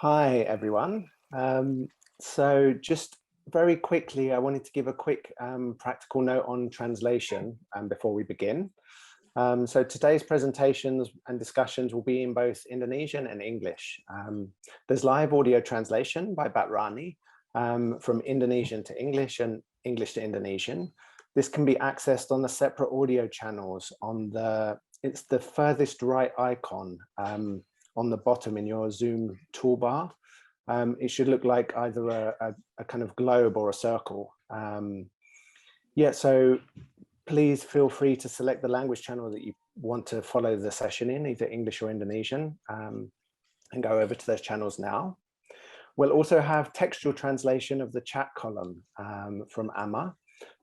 Hi, everyone. So just very quickly, I wanted to give a quick practical note on translation before we begin. So today's presentations and discussions will be in both Indonesian and English. There's live audio translation by Batrani from Indonesian to English and English to Indonesian. This can be accessed on the separate audio channels on it's the furthest right icon on the bottom in your Zoom toolbar. It should look like either a kind of globe or a circle. Yeah, so please feel free to select the language channel that you want to follow the session in, either English or Indonesian, and go over to those channels now. We'll also have textual translation of the chat column from Amma.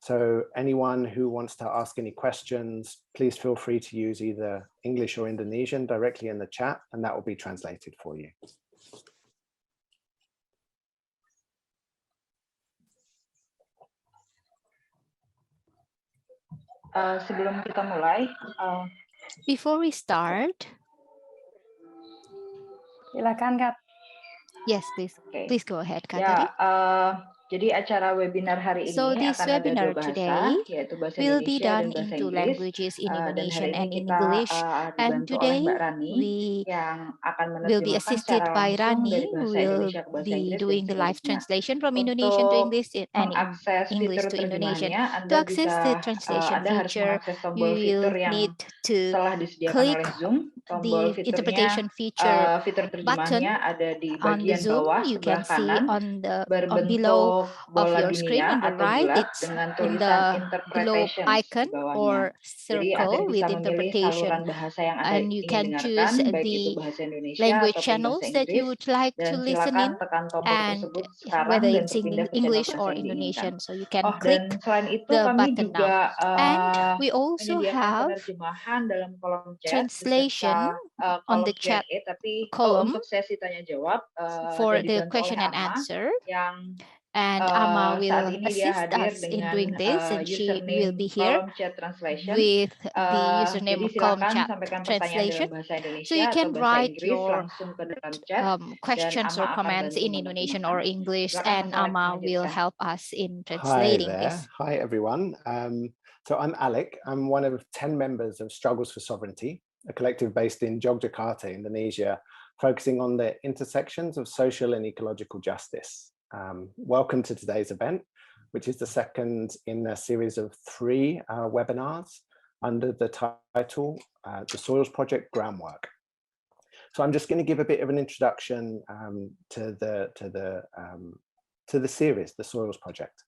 So anyone who wants to ask any questions, please feel free to use either English or Indonesian directly in the chat, and that will be translated for you. Sebelum kita mulai, before we start, silakan Kak. Yes, please. Okay. Please go ahead, Kak. Ya, jadi acara webinar hari ini this akan ada webinar dua bahasa, today yaitu bahasa will be Indonesia done dan bahasa into Inggris. languages in Dan hari Indonesian ini and in kita English. And dibantu oleh today Mbak Rani yang akan will be menerjemahkan assisted secara by langsung Rani, dari who bahasa will Indonesia ke bahasa be Inggris doing dan the live seterusnya. translation from Indonesian to English and mengakses English fitur to Indonesian. terjemahannya, To access the translation Anda harus feature, mengakses tombol you fitur will yang need to telah disediakan click oleh Zoom. Tombol the fiturnya, interpretation feature fitur button terjemahnya ada di on the bagian Zoom. bawah You sebelah can see kanan, on below berbentuk of bola your screen dunia on the atau right. bulat It's dengan in tulisan the below interpretations icon di bawahnya. or Jadi Anda circle bisa with memilih interpretation, saluran bahasa yang Anda and you ingin can choose dengarkan, baik itu the bahasa Indonesia language ataupun channels bahasa that you Inggris. would like to Dan listen in, silakan tekan tombol and tersebut sekarang whether dan it's in berpindah ke channel English bahasa or yang diinginkan. Indonesian. So you can Oh, click dan selain itu the kami button now. juga And we also menyediakan have penerjemahan dalam kolom chat, translation on kolom the chat Q&A, tapi column untuk sesi tanya jawab for dan the dibantu question oleh and Amma answer. yang And Amma saat will ini dia assist hadir us in dengan doing this, and she will username be here kolom chat translation. with the username Jadi of column silakan chat sampaikan pertanyaan translation. dalam bahasa Indonesia So you atau can bahasa write Inggris your langsung ke dalam chat, questions dan or Amma akan comments bantu in Indonesian menerjemahkan. or English, Silakan and Mas Alex Amma will melanjutkan. help us in Hi translating there. this. Hi, everyone. So I'm Alec. I'm one of 10 members of Struggles for Sovereignty, a collective based in Yogyakarta, Indonesia, focusing on the intersections of social and ecological justice. Welcome to today's event, which is the second in a series of 3 webinars under the title, The Soils Project Groundwork. So I'm just going to give a bit of an introduction to the series, the Soils Project.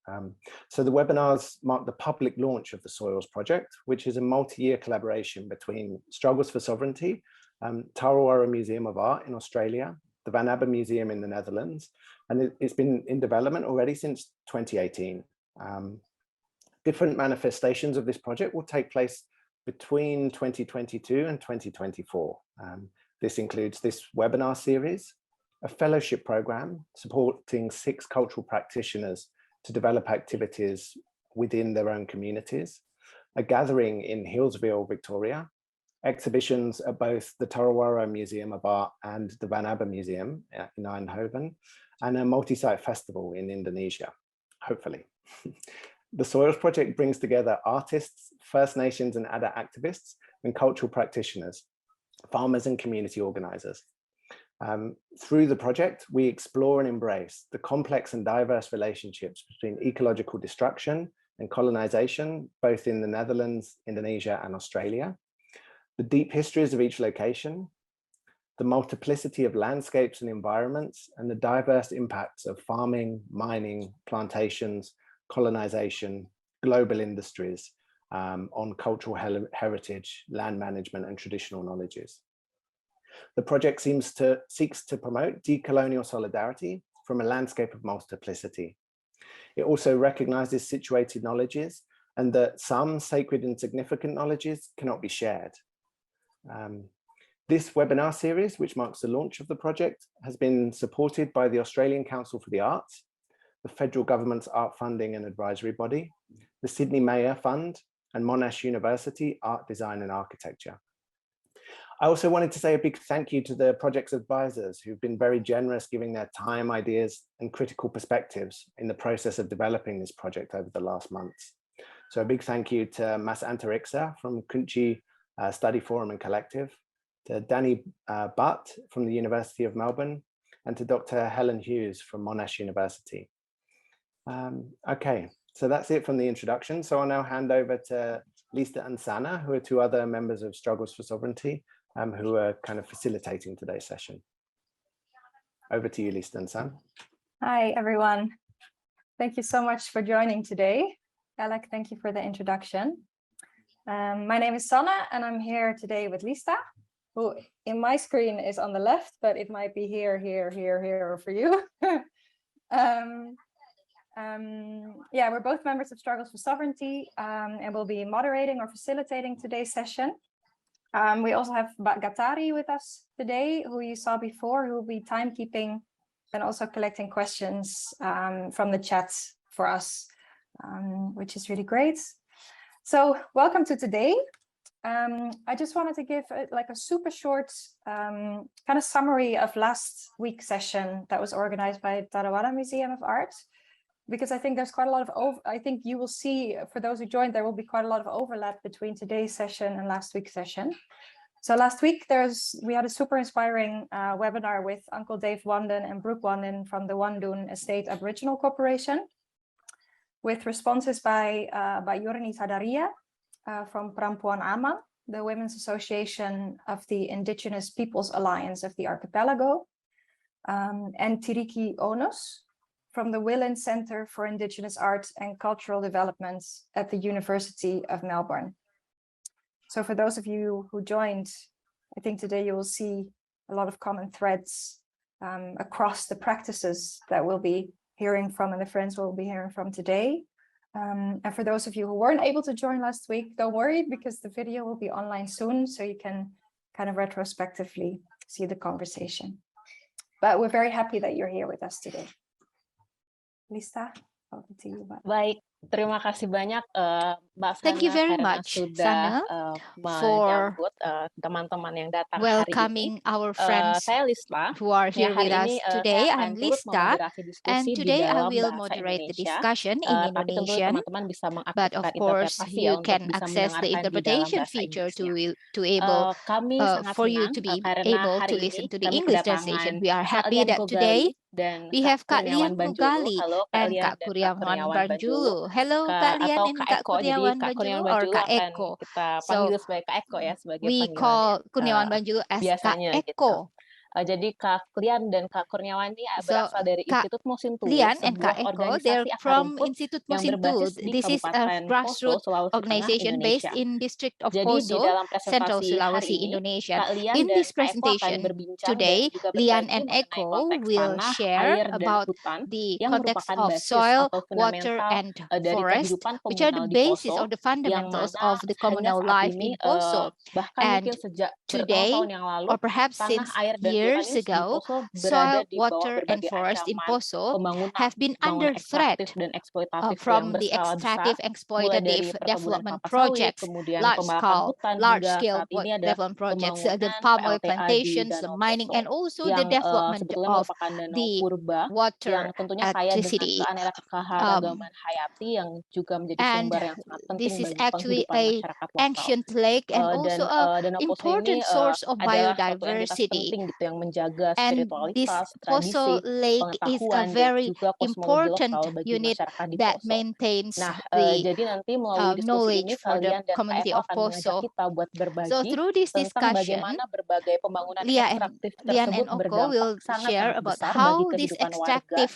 So the webinars mark the public launch of the Soils Project, which is a multi-year collaboration between Struggles for Sovereignty, TarraWarra Museum of Art in Australia, the Abbemuseum in the Netherlands, and it's been in development already since 2018. Different manifestations of this project will take place between 2022 and 2024. This includes this webinar series, a fellowship program supporting 6 cultural practitioners to develop activities within their own communities, a gathering in Hillsville, Victoria, exhibitions at both the TarraWarra Museum of Art and the Abbemuseum in Eindhoven, and a multi-site festival in Indonesia, hopefully. The Soils Project brings together artists, First Nations and other activists, and cultural practitioners, farmers and community organizers. Through the project, we explore and embrace the complex and diverse relationships between ecological destruction and colonization, both in the Netherlands, Indonesia, and Australia, the deep histories of each location, the multiplicity of landscapes and environments, and the diverse impacts of farming, mining, plantations, colonization, global industries on cultural heritage, land management, and traditional knowledges. The project seeks to promote decolonial solidarity from a landscape of multiplicity. It also recognizes situated knowledges and that some sacred and significant knowledges cannot be shared. This webinar series, which marks the launch of the project, has been supported by the Australian Council for the Arts, the federal government's art funding and advisory body, the Sydney Mayor Fund, and Monash University Art, Design and Architecture. I also wanted to say a big thank you to the project's advisors who've been very generous, giving their time, ideas, and critical perspectives in the process of developing this project over the last months. So a big thank you to Mas Antariksa from Kunci Study Forum and Collective, to Danny Butt from the University of Melbourne, and to Dr. Helen Hughes from Monash University. Okay, so that's it from the introduction. So I'll now hand over to Lista and Sana, who are two other members of Struggles for Sovereignty, who are kind of facilitating today's session. Over to you, Lista and Sana. Hi, everyone. Thank you so much for joining today. Alec, thank you for the introduction. My name is Sana, and I'm here today with Lista, who in my screen is on the left, but it might be here, or for you. Yeah, we're both members of Struggles for Sovereignty, and we'll be moderating or facilitating today's session. We also have Gatari with us today, who you saw before, who will be timekeeping and also collecting questions from the chat for us, which is really great. So welcome to today. I just wanted to give like a super short kind of summary of last week's session that was organized by TarraWarra Museum of Art, because I think there's quite a lot of, I think you will see, for those who joined, there will be quite a lot of overlap between today's session and last week's session. So last week, we had a super inspiring webinar with Uncle Dave Wanden and Brooke Wanden from the Wandun Estate Aboriginal Corporation, with responses by Yorni Sadaria from Perempuan Amang, the Women's Association of the Indigenous Peoples Alliance of the Archipelago, and Tiriki Onos from the Willan Center for Indigenous Art and Cultural Development at the University of Melbourne. So for those of you who joined, I think today you will see a lot of common threads across the practices that we'll be hearing from and the friends we'll be hearing from today. And for those of you who weren't able to join last week, don't worry, because the video will be online soon, so you can kind of retrospectively see the conversation. But we're very happy that you're here with us today. Lista, over to you. Baik, terima kasih banyak Mbak Sana. Thank you very much, Sana, for teman-teman yang datang welcoming hari ini. our friends Saya Lista, who are here with us today. I'm Lista, and today I will moderate the discussion in Indonesian. But of course, you can access the interpretation feature to able for you to be able to listen to the English translation. We are happy that today we have Kak Lian Gogali and Kak Kurniawan Bandjolu. Hello, Kak Lian and Kak Kurniawan Bandjolu, or Kak Eko. So we call Kurniawan Bandjolu as Kak Eko. Jadi Kak Lian dan Kak Kurniawan ini berasal dari Institut Mosintuwu, Lian and Kak Eko, they're from Institut Mosintuwu. This is a grassroots organization based in District of Poso, Central Sulawesi, Indonesia. In this presentation today, Lian and Eko will share about the context of soil, water, and forest, which are the basis of the fundamentals of the communal life in Poso. And today, or perhaps since years ago, soil, water, and forest in Poso have been under threat from the extractive exploitative development projects, large-scale development projects, the palm oil plantations, the mining, and also the development of the water electricity. And this is actually an ancient lake and also an important source of biodiversity. And this Poso Lake is a very important unit that maintains the knowledge for the community of Poso. So through this discussion, Lian and Oko will share about how these extractive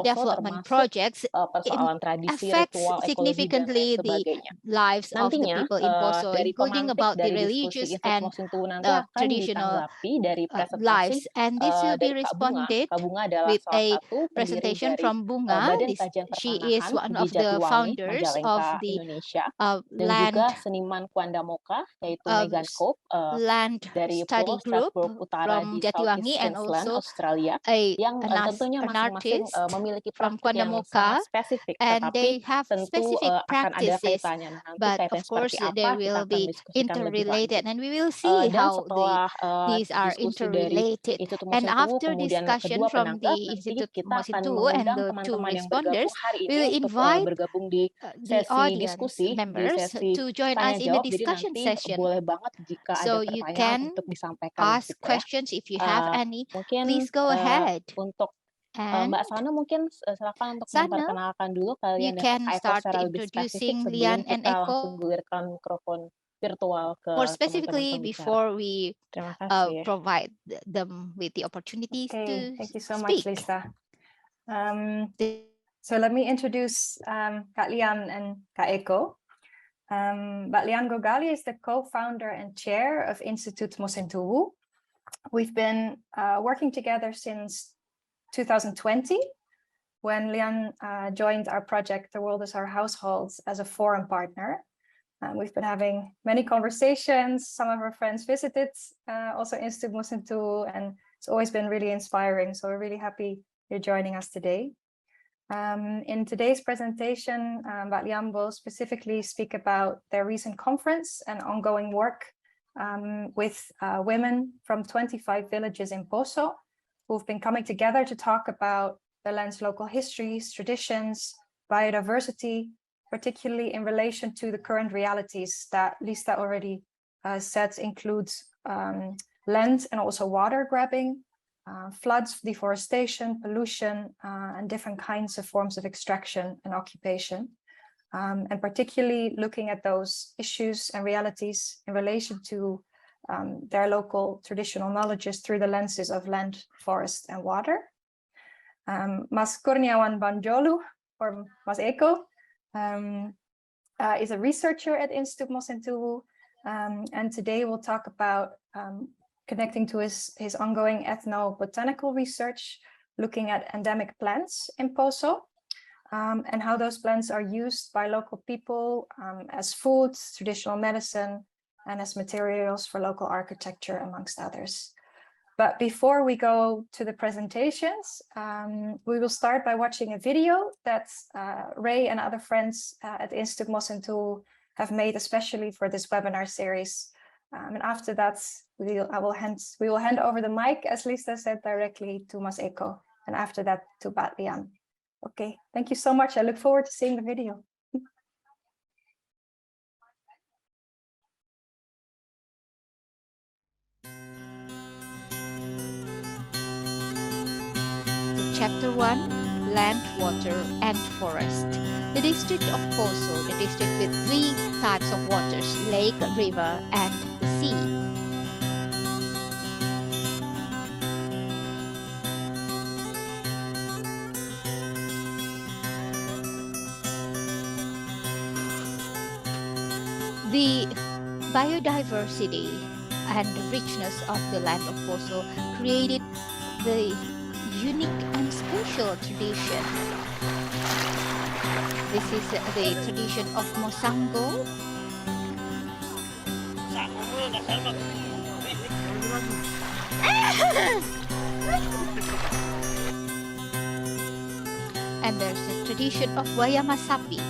development projects affect significantly the lives of the people in Poso, including about the religious and traditional lives. And this will be responded with a presentation from Bunga. She is one of the founders of the land study group from Jatiwangi, and also an artist from Kuandamoka, and they have specific practices, but of course they will be interrelated, and we will see see Dan how setelah these are diskusi dari interrelated. Institut And Mosintuwu, after kemudian discussion kedua from penangkap, the nanti Institut kita akan Mosintuwu and mengundang the two teman-teman yang responders, bergabung hari we will ini untuk invite bergabung di the sesi audience diskusi, di members sesi to join tanya us in the jawab. Jadi discussion nanti session. boleh banget jika ada So you pertanyaan can untuk disampaikan ask gitu ya. questions if you have any. Mungkin Please go ahead. untuk And Mbak Sana mungkin silakan untuk Sana, memperkenalkan dulu you kalian dan can Kak Eko start secara lebih spesifik introducing sebelum Lian and kita langsung Eko. gulirkan mikrofon virtual ke More teman-teman specifically, pembicara. before we Terima kasih. provide them with the opportunities to Okay, thank you so much, speak. Lisa. So let me introduce Kak Lian and Kak Eko. But Lian Gogali is the co-founder and chair of Institut Mosintuwu. We've been working together since 2020, when Lian joined our project, The World is Our Household, as a forum partner. We've been having many conversations. Some of our friends visited also Institut Mosintuwu, and it's always been really inspiring. So we're really happy you're joining us today. In today's presentation, Mbak Lian will specifically speak about their recent conference and ongoing work with women from 25 villages in Poso, who've been coming together to talk about the land's local histories, traditions, biodiversity, particularly in relation to the current realities that Lisa already said includes land and also water grabbing, floods, deforestation, pollution, and different kinds of forms of extraction and occupation. And particularly looking at those issues and realities in relation to their local traditional knowledges through the lenses of land, forest, and water. Mas Kurniawan Bandjolu, or Mas Eko, is a researcher at Institut Mosintuwu, and today we'll talk about connecting to his ongoing ethnobotanical research, looking at endemic plants in Poso, and how those plants are used by local people as food, traditional medicine, and as materials for local architecture, amongst others. But before we go to the presentations, we will start by watching a video that Ray and other friends at Institut Mosintuwu have made especially for this webinar series. And after that, we will hand over the mic, as Lisa said, directly to Mas Eko, and after that to Mbak Lian. Okay, thank you so much. I look forward to seeing the video. Chapter 1, Land, Water, and Forest. The district of Poso, the district with 3 types of waters, lake, river, and the sea. The biodiversity and the richness of the land of Poso created the unique and special tradition. This is the tradition of Mosango. And there's the tradition of Wayamasapi.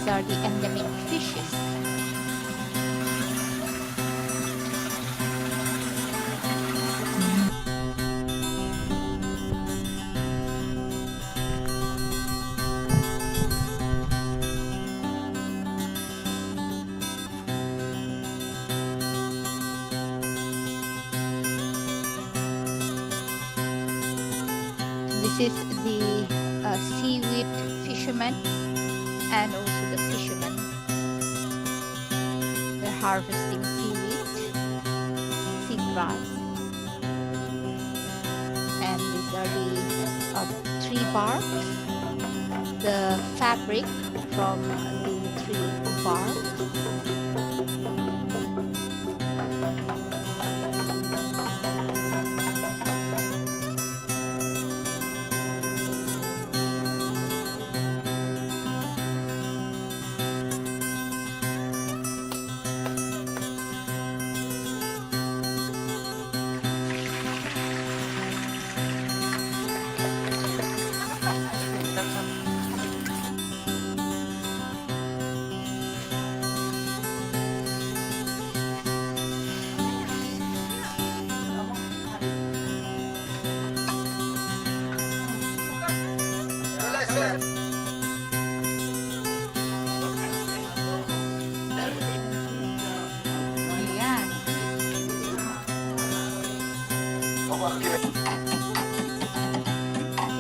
Are the endemic fishes. This is the seaweed fishermen and also the fishermen. They're harvesting seaweed, seagrass, and these are the tree bark, the fabric from the tree bark.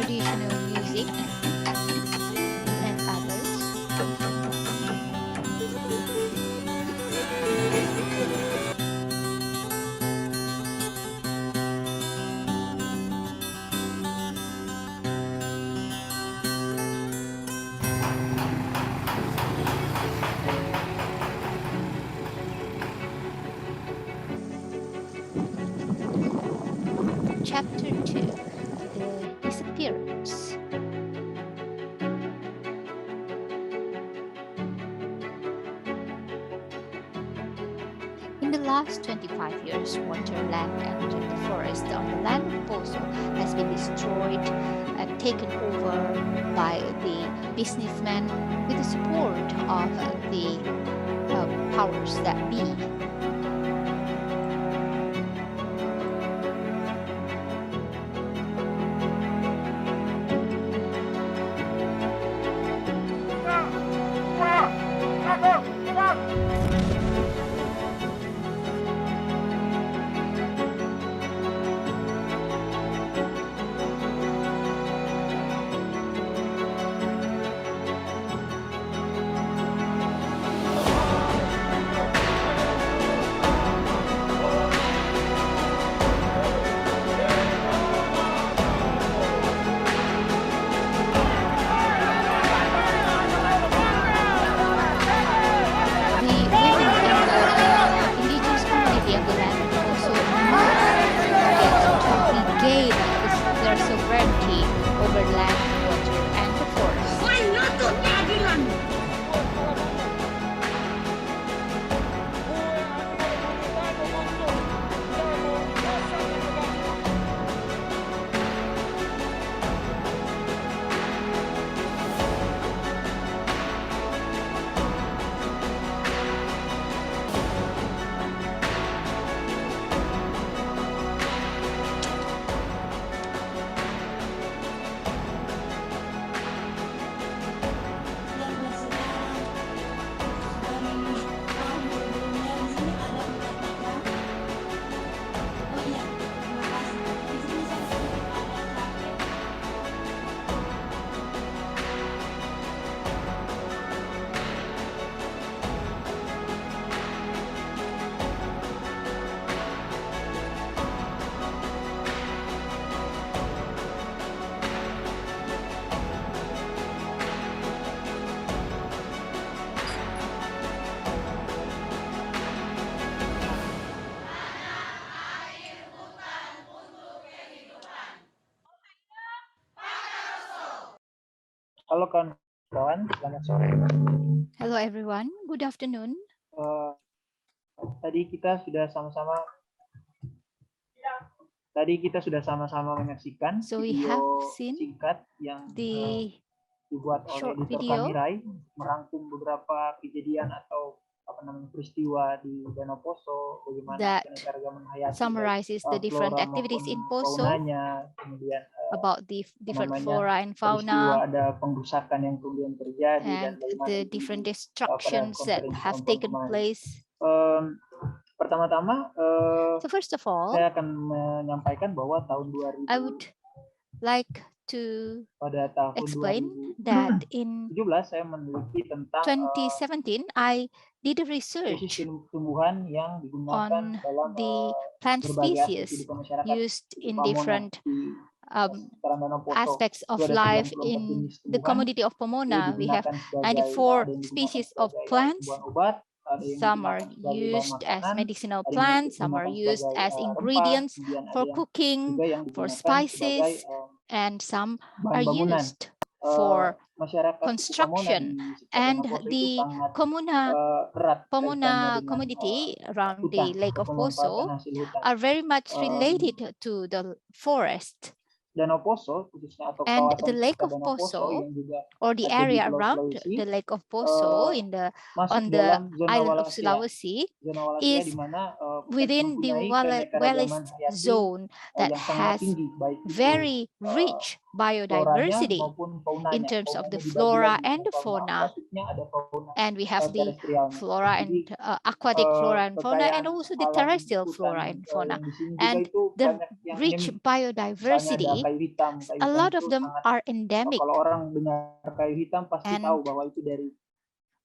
Traditional music and others. Chapter 2, the disappearance. In the last 25 years, water, land, and the forest on the land of Poso has been destroyed and taken over by the businessmen with the support of the powers that be. Halo kawan-kawan, selamat sore. Hello everyone, good afternoon. Tadi kita sudah sama-sama menyaksikan video singkat yang dibuat oleh editor kami Rai, merangkum beberapa kejadian atau peristiwa di Danau Poso, bagaimana warga menghayati summarizes the different activities in Poso, kemudian about the different flora and fauna, ada pengrusakan yang kemudian terjadi and the different destructions that have taken place. Pertama-tama, so first of all, saya akan menyampaikan bahwa tahun 2000 I would like to pada tahun explain that in 2017 saya meneliti tentang 2017, I did a research tumbuhan yang digunakan on dalam the plant berbagai aspek species kehidupan masyarakat used di in Pamona, different di sekitaran Danau Poso. aspects of Itu ada life 94 in jenis the tumbuhan community of yang Pomona. We have digunakan sebagai, 94 ada yang digunakan species of sebagai plants. tumbuhan obat, ada yang Some are digunakan sebagai bahan used as makanan, medicinal ada yang plants, some are digunakan used sebagai as rempah, ingredients kemudian ada for yang cooking, juga yang for digunakan spices, sebagai and some bahan are bangunan. used for Masyarakat construction. And the Pomona community around the Lake of Poso are very much related to the forest. Danau Poso, khususnya atau And kawasan the Lake sekitar of Danau Poso Poso, yang juga or the ada di area Pulau around Sulawesi, the Lake of Poso masuk on the dalam zona island of Wallacea. Sulawesi Zona Wallacea is di mana within the mempunyai keanekaragaman Wallace hayati zone that yang sangat has tinggi, baik itu very rich floranya biodiversity maupun faunanya. in terms of the Faunanya dibagi flora lagi, and the fauna fauna. aquaticnya ada fauna And we have the terestrialnya. flora Jadi, and aquatic flora and fauna, and kekayaan also the alam terrestrial hutan, flora and fauna. yang di sini juga And itu the banyak yang rich endemik. Misalnya ada biodiversity, kayu hitam. Kayu a hitam lot of itu them sangat, are endemic. kalau orang dengar kayu hitam pasti And tahu bahwa itu dari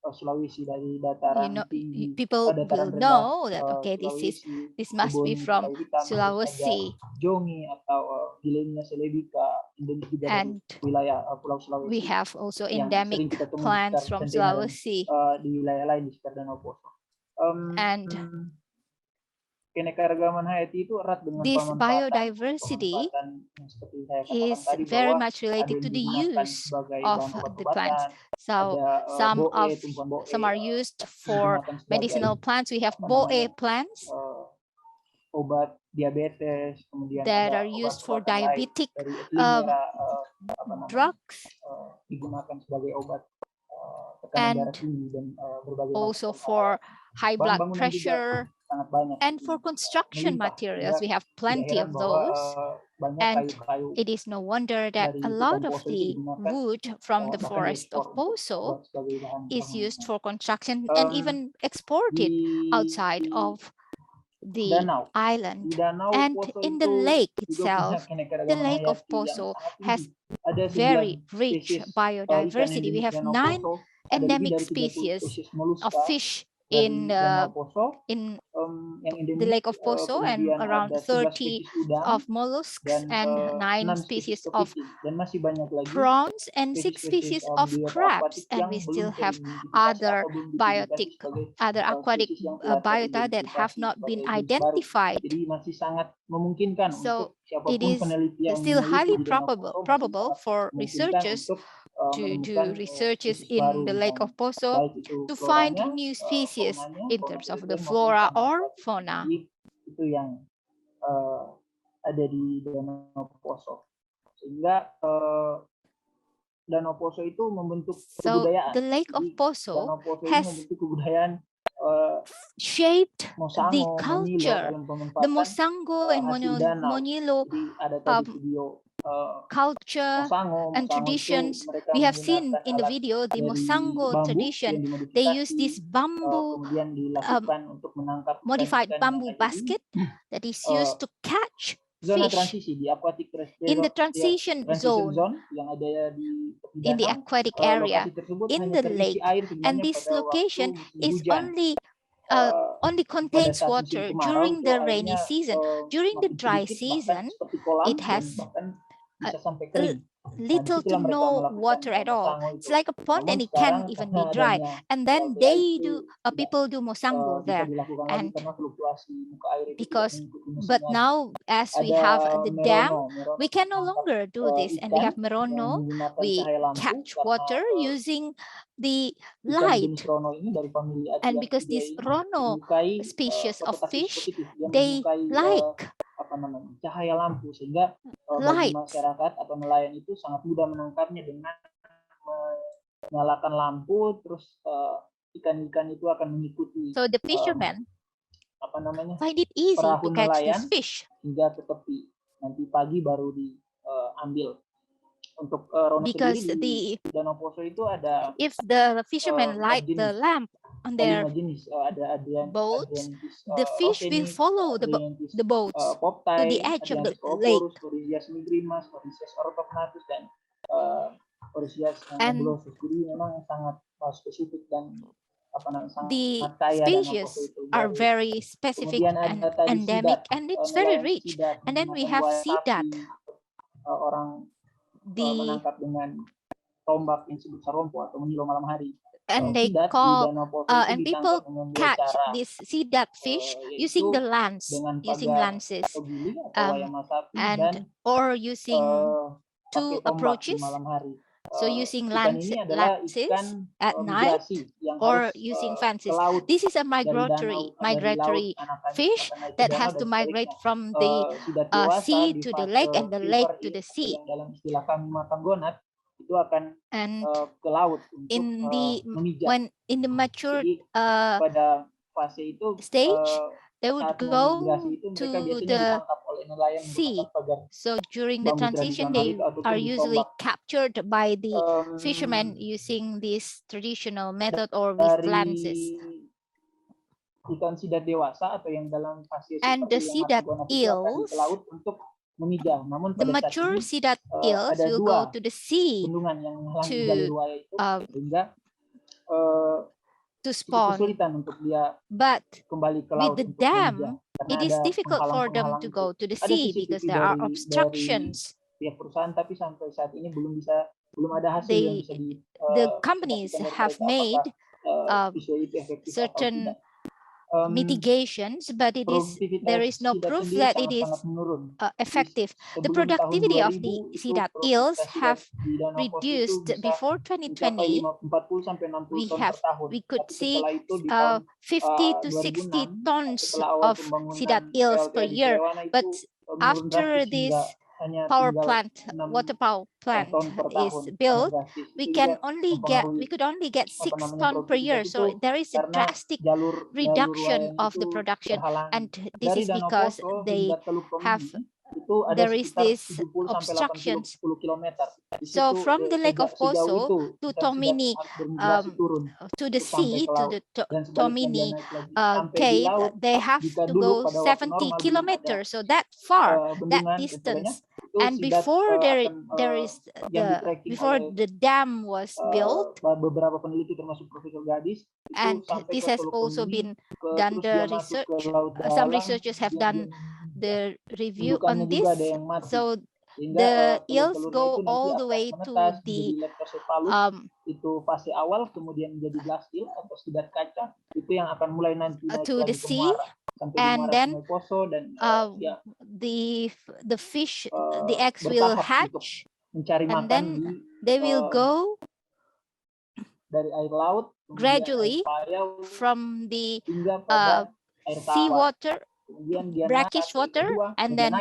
Sulawesi, dari dataran tinggi, people dataran will rendah know that okay, Sulawesi, this must be kebun from kayu hitam, terus Sulawesi. ada jongi atau Gilenia celebica, endemik juga dari And wilayah Pulau Sulawesi. we have also yang endemic sering kita temui plants secara from sentena Sulawesi. di wilayah lain di sekitar Danau Poso. And keanekaragaman hayati itu erat dengan this pemanfaatan biodiversity yang seperti saya katakan is tadi, very bahwa much ada related yang to the digunakan use sebagai of bahan the obat-obatan, plants. So ada tumbuhan boe, some are used for digunakan sebagai medicinal plants. We have apa boe namanya, plants obat diabetes, kemudian that ada are used for obat-obatan lain diabetic dari Etlingera, drugs, digunakan sebagai obat and tekanan darah tinggi dan berbagai also macam for high blood bangunan juga pressure, sangat banyak. and for construction Melimpah. materials. We have Tidak plenty heran of bahwa, those. banyak And kayu-kayu it is no wonder that dari a hutan lot of Poso itu the digunakan, wood from the bahkan forest of diekspor Poso buat sebagai bahan is bangunan. used for construction and even exported outside of the danau. Di island. danau And Poso in the itu lake juga punya itself, the keanekaragaman Lake of hayati yang Poso sangat tinggi. has Ada 9 very rich spesies ikan biodiversity. We endemik have Danau 9 Poso, ada lebih endemic dari 30 species spesies of moluska fish dari in Danau Poso, the yang endemik, Lake of Poso, and kemudian around ada 30 11 spesies udang of mollusks dan and 9 6 species spesies of kepiting, dan masih banyak lagi prawns and 6 spesies-spesies species of biota crabs, aquatic and yang we belum still bisa have diidentifikasi other atau belum dipublikasi biotic, sebagai other aquatic spesies yang telah biota that have teridentifikasi not been sebagai jenis baru. identified. Jadi masih sangat memungkinkan So untuk siapapun it is peneliti yang still meneliti highly di Danau Poso, masih probable sangat for memungkinkan researchers untuk to menemukan do researches spesies baru in the Lake misalnya, of Poso baik itu to find floranya, new species faunanya, in fauna terms of the terrestrial maupun flora fauna or aquatic. fauna. Jadi itu yang ada di Danau Poso, sehingga Danau Poso itu membentuk So kebudayaan. the Lake of Jadi Poso Danau Poso ini has membentuk kebudayaan shaped the Mosango, Monilo culture, dalam the pemanfaatan Mosango and hasil danau. Monilo Jadi ada tadi video culture Mosango and itu traditions. mereka We have seen menggunakan in the alat video the dari Mosango bambu tradition. yang dimodifikasi, They use this bamboo, kemudian dilakukan untuk menangkap modified ikan-ikan yang bamboo ada di basket that is used to catch zona fish transisi di aquatic in the transition zone yang ada di tepi in the danau. aquatic area Lokasi tersebut in hanya the terisi lake, air and sebenarnya this pada location waktu musim is hujan. only Pada contains saat musim water kemarau during itu the rainy airnya season. During the makin dry sedikit, bahkan season, seperti kolam, it has dan bahkan bisa sampai kering. little to disitulah mereka no melakukan water at all. mosango It's itu. like a pond Namun and it sekarang can even karena be dry. adanya And then PLTA they itu do tidak, people do mosango bisa there. dilakukan lagi And karena fluktuasi muka air itu tidak because mengikuti musim but lagi. now as we Ada have the dam, merono we can no menangkap longer do this, and we ikan have yang merono. menggunakan We cahaya lampu catch karena water using the ikan light, jenis rono ini dari famili and because Adiantidae this ini rono menyukai species of fototaktis fish, positif, yang they menyukai like cahaya lampu, sehingga bagi light. masyarakat atau nelayan itu sangat mudah menangkapnya dengan menyalakan lampu, terus ikan-ikan itu akan mengikuti So the fishermen find it easy perahu to catch nelayan this fish. hingga ke tepi. Nanti pagi baru diambil. Untuk rono Because sendiri di Danau Poso itu ada if the fishermen light jenis. the lamp on their boat, the fish will follow the boats to the edge of the lake. And the species are very specific and endemic, and it's very rich. And then we have sidat, and they call and people catch this sidat fish using the lances, and or using two approaches. So using lances at night or using fences. This is a migratory fish that has to migrate from the sea to the lake and the lake to the sea. And in the mature stage, they would go to the sea. So during the transition, they are usually captured by the fishermen using this traditional method or with lances. And the sidat eels, the mature sidat eels will go to the sea to spawn. But with the dam, it is difficult for them to go to the sea because there are obstructions. The companies have made certain mitigations, but there is no proof that it is effective. The productivity of the sidat eels have reduced. Before 2020, we could see 50 to 60 tons of sidat eels per year, but after this water power plant is built, we could only get 6 tons per year. So there is a drastic reduction of the production, and this is because there is this obstructions. So from the lake of Poso to Tomini, to the sea, to the Tomini cave, they have to go 70 kilometers. So that far, that distance. And before before the dam was built, and this has also been done the research. Some researchers have done the review on this. So the eels go all the way to the sea, and then the fish, the eggs will hatch, and then they will go gradually from the seawater, brackish water, and then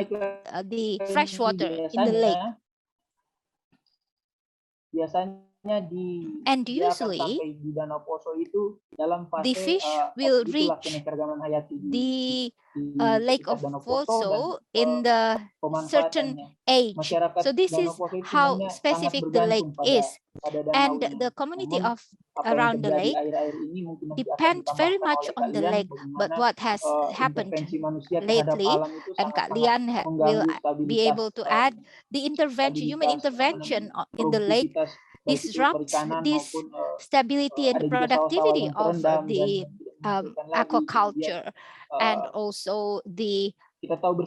the fresh water in the lake. And usually, the fish will reach the lake of Poso in the certain age. So this is how specific the lake is. And the community of around the lake depends very much on the lake. But what has happened lately, and Kak Lian will be able to add, the human intervention in the lake disrupts this stability and the productivity of the aquaculture, and also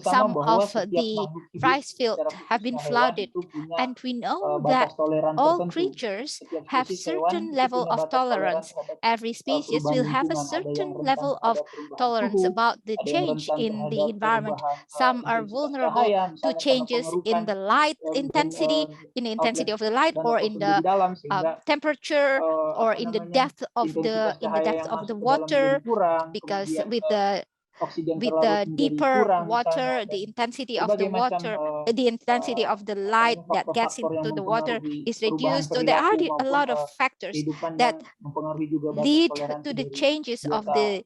some of the rice fields have been flooded. And we know that all creatures have certain level of tolerance. Every species will have a certain level of tolerance about the change in the environment. Some are vulnerable to changes in the light intensity, of the light, or in the temperature, or in the depth of the water, because with the deeper water, the intensity of the water, the intensity of the light that gets into the water is reduced. So there are a lot of factors that lead to the changes of the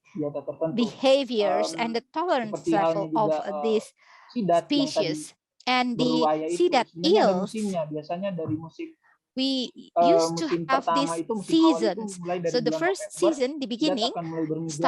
behaviors and the tolerance level of this species. And the sidat eels we used to musim have pertama these itu musim awal itu seasons. mulai dari So the bulan first November, season, the sidat beginning, akan mulai bermigrasi.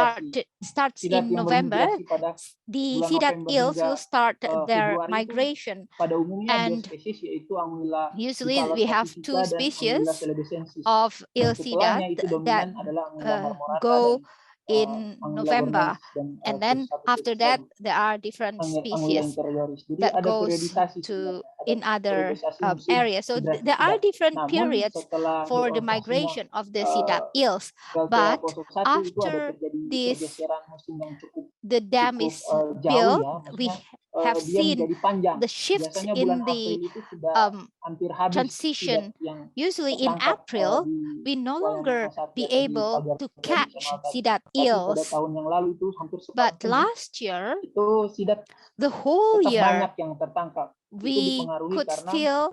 starts Sidat in yang November. bermigrasi pada The bulan sidat November eels hingga will start their Februari itu migration. pada umumnya dua And spesies, yaitu Anguilla usually we have two Vitalosapica dan Anguilla species celebesensis. of eel Dan sidat setelahnya itu that dominan adalah Anguilla marmorata go dan in Anguilla November. gorgenis dan And then after that, there are different Anguilla species interioris. Jadi that ada goes periodisasi to sebenarnya, ada in other periodisasi musim areas. So migrasi there are sidat. different Namun periods setelah for the dioperasinya migration of the sidat eels. PLTA But Poso 1 itu ada after terjadi this, pergeseran musim yang cukup the dam is jauh built, ya, we maksudnya have dia seen menjadi panjang. the shifts Biasanya in bulan the April itu sudah hampir habis transition. sidat yang Usually in tertangkap April, di we no Wayangan longer Masati be atau di able pagar to tradisional catch tadi. sidat Tapi pada eels. tahun yang lalu itu hampir But separuhnya last year, itu sidat the whole tetap year, banyak yang tertangkap. Itu we dipengaruhi could karena still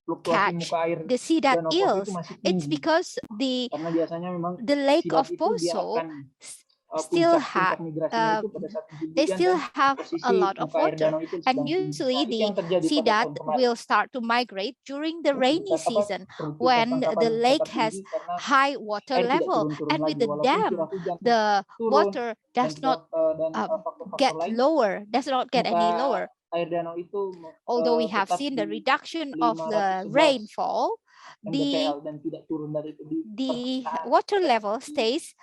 fluktuasi catch muka air the sidat Danau Poso itu eels. masih It's tinggi. because Karena biasanya memang the lake sidat of itu dia Poso akan still puncak migrasinya itu pada saat musim they hujan still dan have posisi a lot of muka air water. danau itu And sedang tinggi. usually Nah, itu the yang terjadi pada sidat tahun kemarin. will start to migrate during the rainy season Produktivitas when tangkapan the lake tetap has tinggi karena high water air tidak level. turun-turun And with lagi the walaupun dam, curah hujan the turun water does dan not faktor-faktor get lain, lower, does not get any muka lower. air danau itu Although we have tetap seen the di reduction of the 511 rainfall, mdpl dan tidak turun dari itu di the permukaan water level stays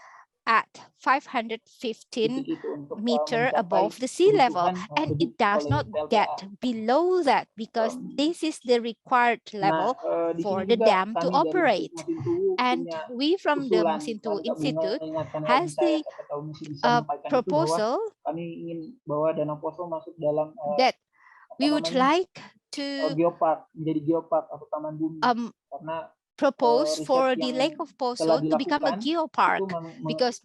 at 515 titik itu untuk meter mencapai above the sea level, kebutuhan and debit it does oleh not PLTA. get below that because this is the required level di for sini the juga dam to kami dari operate. Institut Mosintuwu And punya we from the usulan. Mosintuwu Kak Bunga Institute ingatkan has lagi saya, the siapa tahu misi bisa menyampaikan itu bahwa proposal kami ingin bahwa Danau Poso masuk dalam that we would like to geopark, menjadi geopark atau taman bumi karena propose riset for the yang Lake of telah Poso to become a dilakukan geopark itu because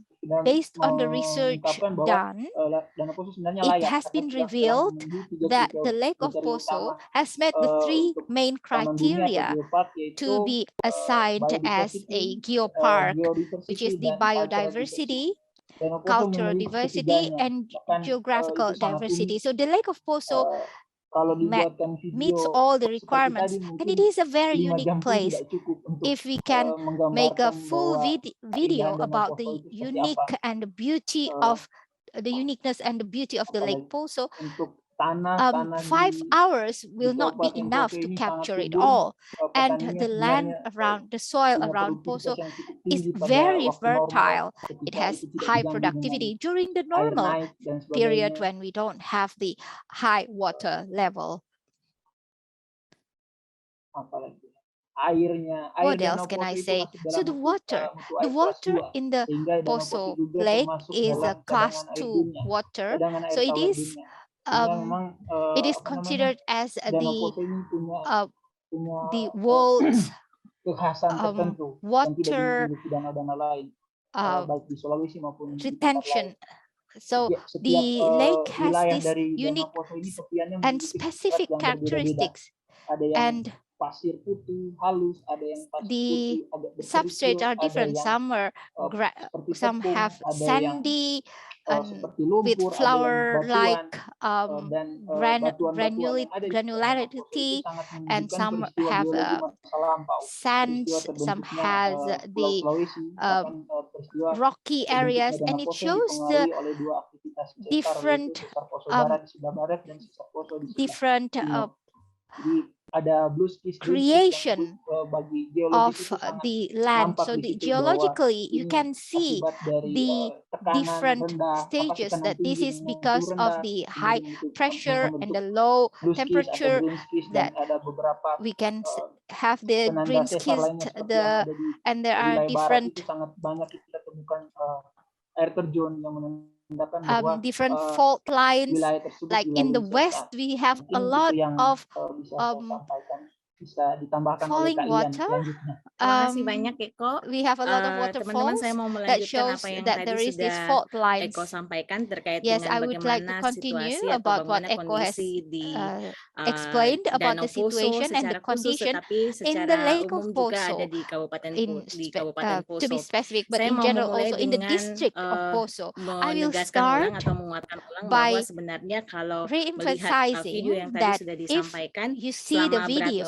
based on the research mengungkapkan bahwa done, Danau Poso sebenarnya it layak has karena been sudah revealed memenuhi 3 that the Lake of kriteria Poso utama has met the three untuk main taman bumi atau criteria geopark, yaitu to be assigned as a geopark, which is the biodiversity, cultural diversity, and geographical diversity. So the Lake of Poso kalau dibuatkan meets video all the seperti requirements, tadi and mungkin it is a very 5 unique jam pun place. tidak cukup untuk If we can make a menggambarkan full bahwa video keindahan Danau about Poso the itu seperti unique apa. and the beauty of the uniqueness and the beauty of the Lake Poso, Untuk tanah 5 hours will not be Kabupaten enough Poso to ini capture sangat it subur. all. And Petaninya the land sebenarnya around, the soil punya around produktivitas Poso yang cukup is tinggi pada very waktu normal fertile. ketika It has itu tidak high diganggu productivity dengan during the air normal naik dan period sebagainya. when we don't have the high water level. Apalagi airnya, What air else Danau can I Poso itu say? masuk So dalam the water air kelas 2, in the sehingga Danau Poso Poso juga Lake termasuk is a dalam class cadangan air 2 dunia, water. cadangan air So it tawar is dunia. Sehingga memang it is considered as Danau the Poso ini punya world's kekhasan tertentu yang tidak water dimiliki danau-danau lain, baik di Sulawesi maupun di tempat retention. lain. So Setiap the lake has wilayah this dari unique Danau Poso ini tepiannya and memiliki specific sifat yang berbeda-beda. characteristics, Ada yang and pasir putih halus, ada yang pasir the putih agak substrates berkerikil, are ada different. yang Some are seperti some tepung, have ada yang sandy seperti with lumpur, ada yang flower-like batuan, dan batuan-batuan yang ada di Danau Poso itu granularity, sangat and menunjukkan some peristiwa have geologi masa lampau, sands, peristiwa some terbentuknya has Pulau the Sulawesi, bahkan peristiwa rocky terbentuknya areas, Danau and it Poso yang shows the dipengaruhi oleh dua aktivitas sesar, yaitu different sesar Poso Barat di sebelah barat dan sesar Poso di sebelah different timur. Jadi ada blueskis creation yang bagi of geologis itu sangat the land. nampak So di the situ geologically you ini can see akibat dari the tekanan different rendah, stages tekanan that this tinggi is dengan because suhu of rendah, the kemudian high itu pressure and membentuk the low blueskis atau temperature greenskis, that dan ada beberapa we can have the penanda green sesar skis, lainnya seperti yang ada di and there are wilayah barat different itu sangat banyak kita temukan air terjun yang menandakan bahwa different fault lines. wilayah tersebut Like in the wilayah west, we have a mungkin lot itu yang of bisa saya sampaikan, bisa ditambahkan oleh falling Kak Lian water. selanjutnya. Terima kasih banyak Eko. We have a lot of Teman-teman, waterfalls saya mau that melanjutkan shows apa yang that tadi there is these sudah fault lines. Eko sampaikan terkait Yes, dengan I would like to bagaimana continue situasi atau about what bagaimana Eko has kondisi di explained about Danau the Poso situation and secara the khusus, condition tetapi in the secara Lake umum of juga ada Poso. di Kabupaten To be Poso. specific, but Saya in mau general memulai also in the dengan district of Poso. I will menegaskan ulang start atau menguatkan ulang by bahwa sebenarnya kalau melihat video re-emphasizing yang tadi that sudah if disampaikan you see the selama beratus video,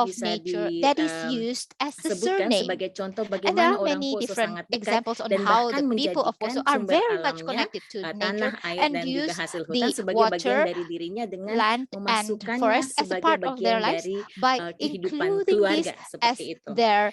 of nature that is used as the surname. And there are many different examples on how the people of Poso are very much connected to nature and use the water, land, and forest as a part of their lives by including this as their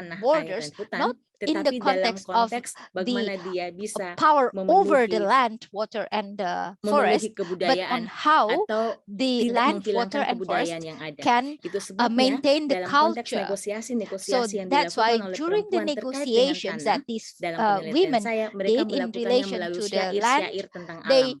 tanah, air, borders, dan hutan, not in the tetapi dalam context of konteks the bagaimana dia bisa power over the memenuhi land, water, and the forest, but kebudayaan on how atau the tidak land, water, menghilangkan and forest kebudayaan yang ada. can Itu sebabnya maintain the dalam konteks culture. negosiasi-negosiasi yang That's why dilakukan oleh during the perempuan terkait dengan negotiations tanah, that these dalam penelitian women saya, mereka did in melakukannya relation melalui to the land, syair-syair tentang they alam.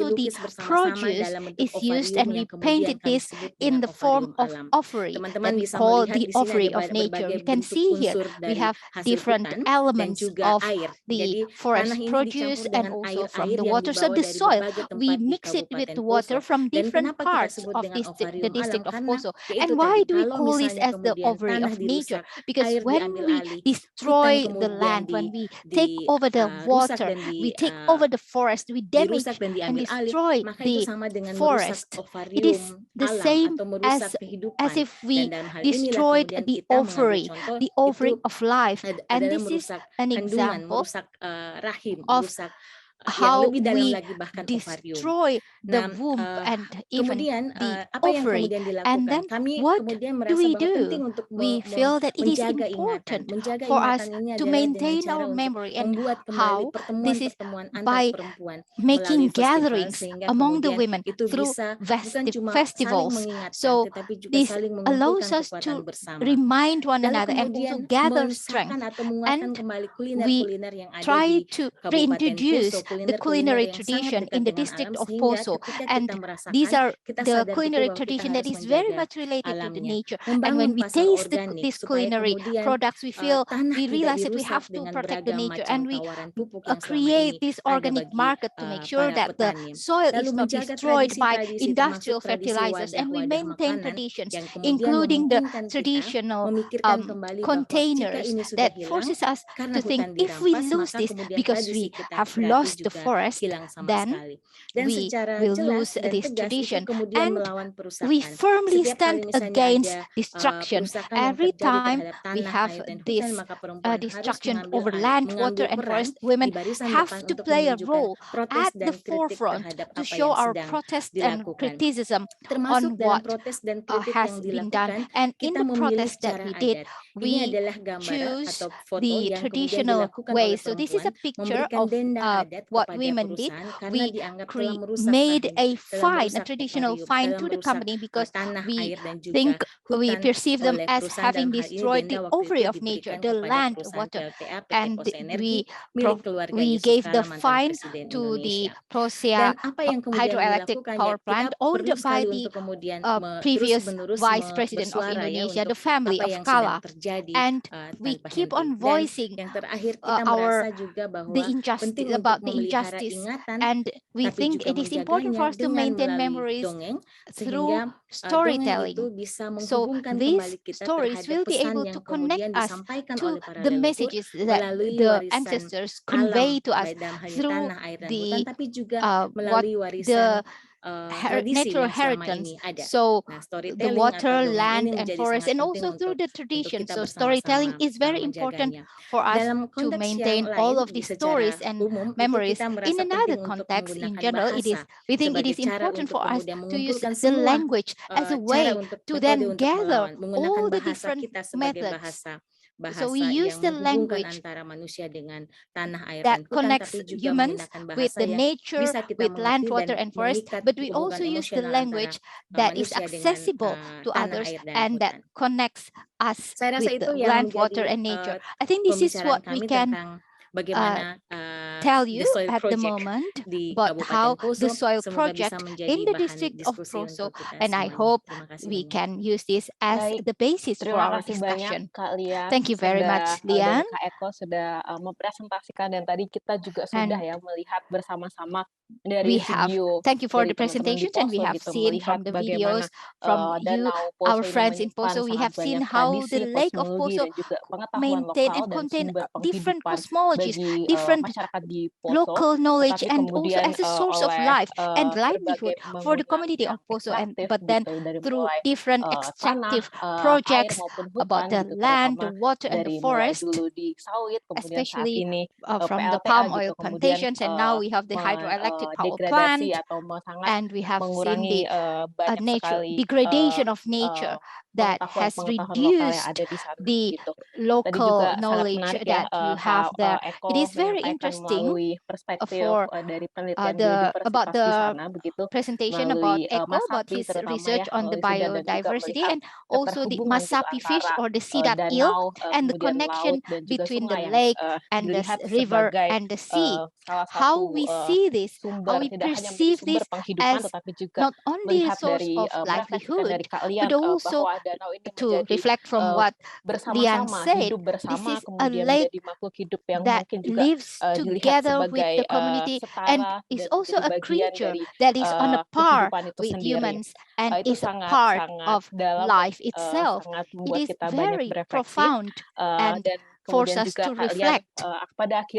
also the produce is used and we painted this in the form of ovary that we call the ovary of nature. You can see here we have different elements of the forest produce and also from the water. So the soil, we mix it with the water from different parts of the district of Poso. And why do we call this as the ovary of nature? Because when we destroy the land, when we take over the water, we take over the forest, we damage and destroy the forest. It is the same as if we destroyed the ovary of life. And this is an example of how we destroy the womb and even the ovary. And then what do? We feel that it is important for us to maintain our memory, and how this is by making gatherings among the women through festivals. So this allows us to remind one another and also gather strength. And we try to reintroduce the culinary tradition in the district of Poso, and these are the culinary tradition that is very much related to the nature. And when we taste these culinary products, we realize that we have to protect the nature, and we create this organic market to make sure that the soil is not destroyed by industrial fertilizers, and we maintain traditions, including the traditional containers that forces us to think, if we lose this because we have lost the forest, then we will lose this tradition. And we firmly stand against destruction. Every time we have this destruction over land, water, and forest, women have to play a role at the forefront to show our protest and criticism on what has been done. And in the protest that we did, we choose the traditional way. So this is a picture of what women did. We made a traditional fine to the company because we perceive them as having destroyed the ovary of nature, the land, water, and we gave the fine to the Prosia Hydroelectric Power Plant, owned by the previous Vice President of Indonesia, the family of Kala. And we keep on voicing the injustice, about the injustice, and we think it is important for us to maintain memories through storytelling. So these stories will be able to connect us to the messages that the ancestors convey to us through the natural inheritance, so the water, land, and forest, and also through the tradition. So storytelling is very important for us to maintain all of these stories and memories. In another context, in general, we think it is important for us to use the language as a way to then gather all the different methods. So we use the language that connects humans with the nature, with land, water, and forest, but we also use the language that is accessible to others and that connects us with the land, water, and nature. I think this is what we can tell you at the moment about how the soil project in the district of Poso, and I hope we can use this as the basis for our discussion. Thank you very much, Lian. Kak Eko sudah mempresentasikan, dan tadi kita juga sudah melihat bersama-sama dari video. Thank you for the presentations, and we have seen from the videos from you, our friends in Poso. We have seen how the Lake of Poso maintain and contain different cosmologies, different local knowledge, and also as a source of life and livelihood for the community of Poso. But then through different extractive projects about the land, the water, and the forest, especially from the palm oil plantations, and now we have the hydroelectric power plant, and we have seen the nature degradation of nature that has reduced the local knowledge that you have there. It is very interesting for about the presentation about Eko, about his research on the biodiversity, and also the masapi fish or the sidap eel, and the connection between the lake and the river and the sea. How we see this, how we perceive this as not only a source of livelihood, but also to reflect from what Lian said, this is a lake that lives together with the community and is also a creature that is on a par with humans and is a part of life itself. It is very profound and force us to reflect.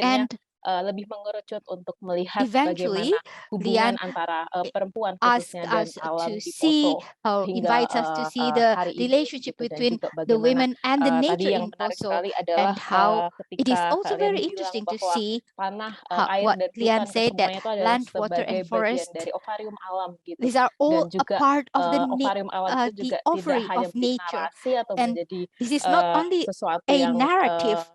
And lebih mengerucut untuk melihat eventually, bagaimana hubungan Lian antara perempuan asked khususnya dan us alam to di see, Poso or hingga invites us to see the hari ini, relationship gitu, dan between juga the bagaimana women and the tadi nature yang in menarik Poso, sekali adalah and how it is ketika also kalian very bilang interesting to bahwa see tanah, how, air what dan Lian hutan said, that kesemuanya itu adalah land, water, sebagai and bagian forest, dari ovarium alam gitu. these are all Dan juga a part of the ovarium alam itu juga tidak offering hanya of menjadi nature. narasi atau And menjadi this is not only sesuatu a yang narrative,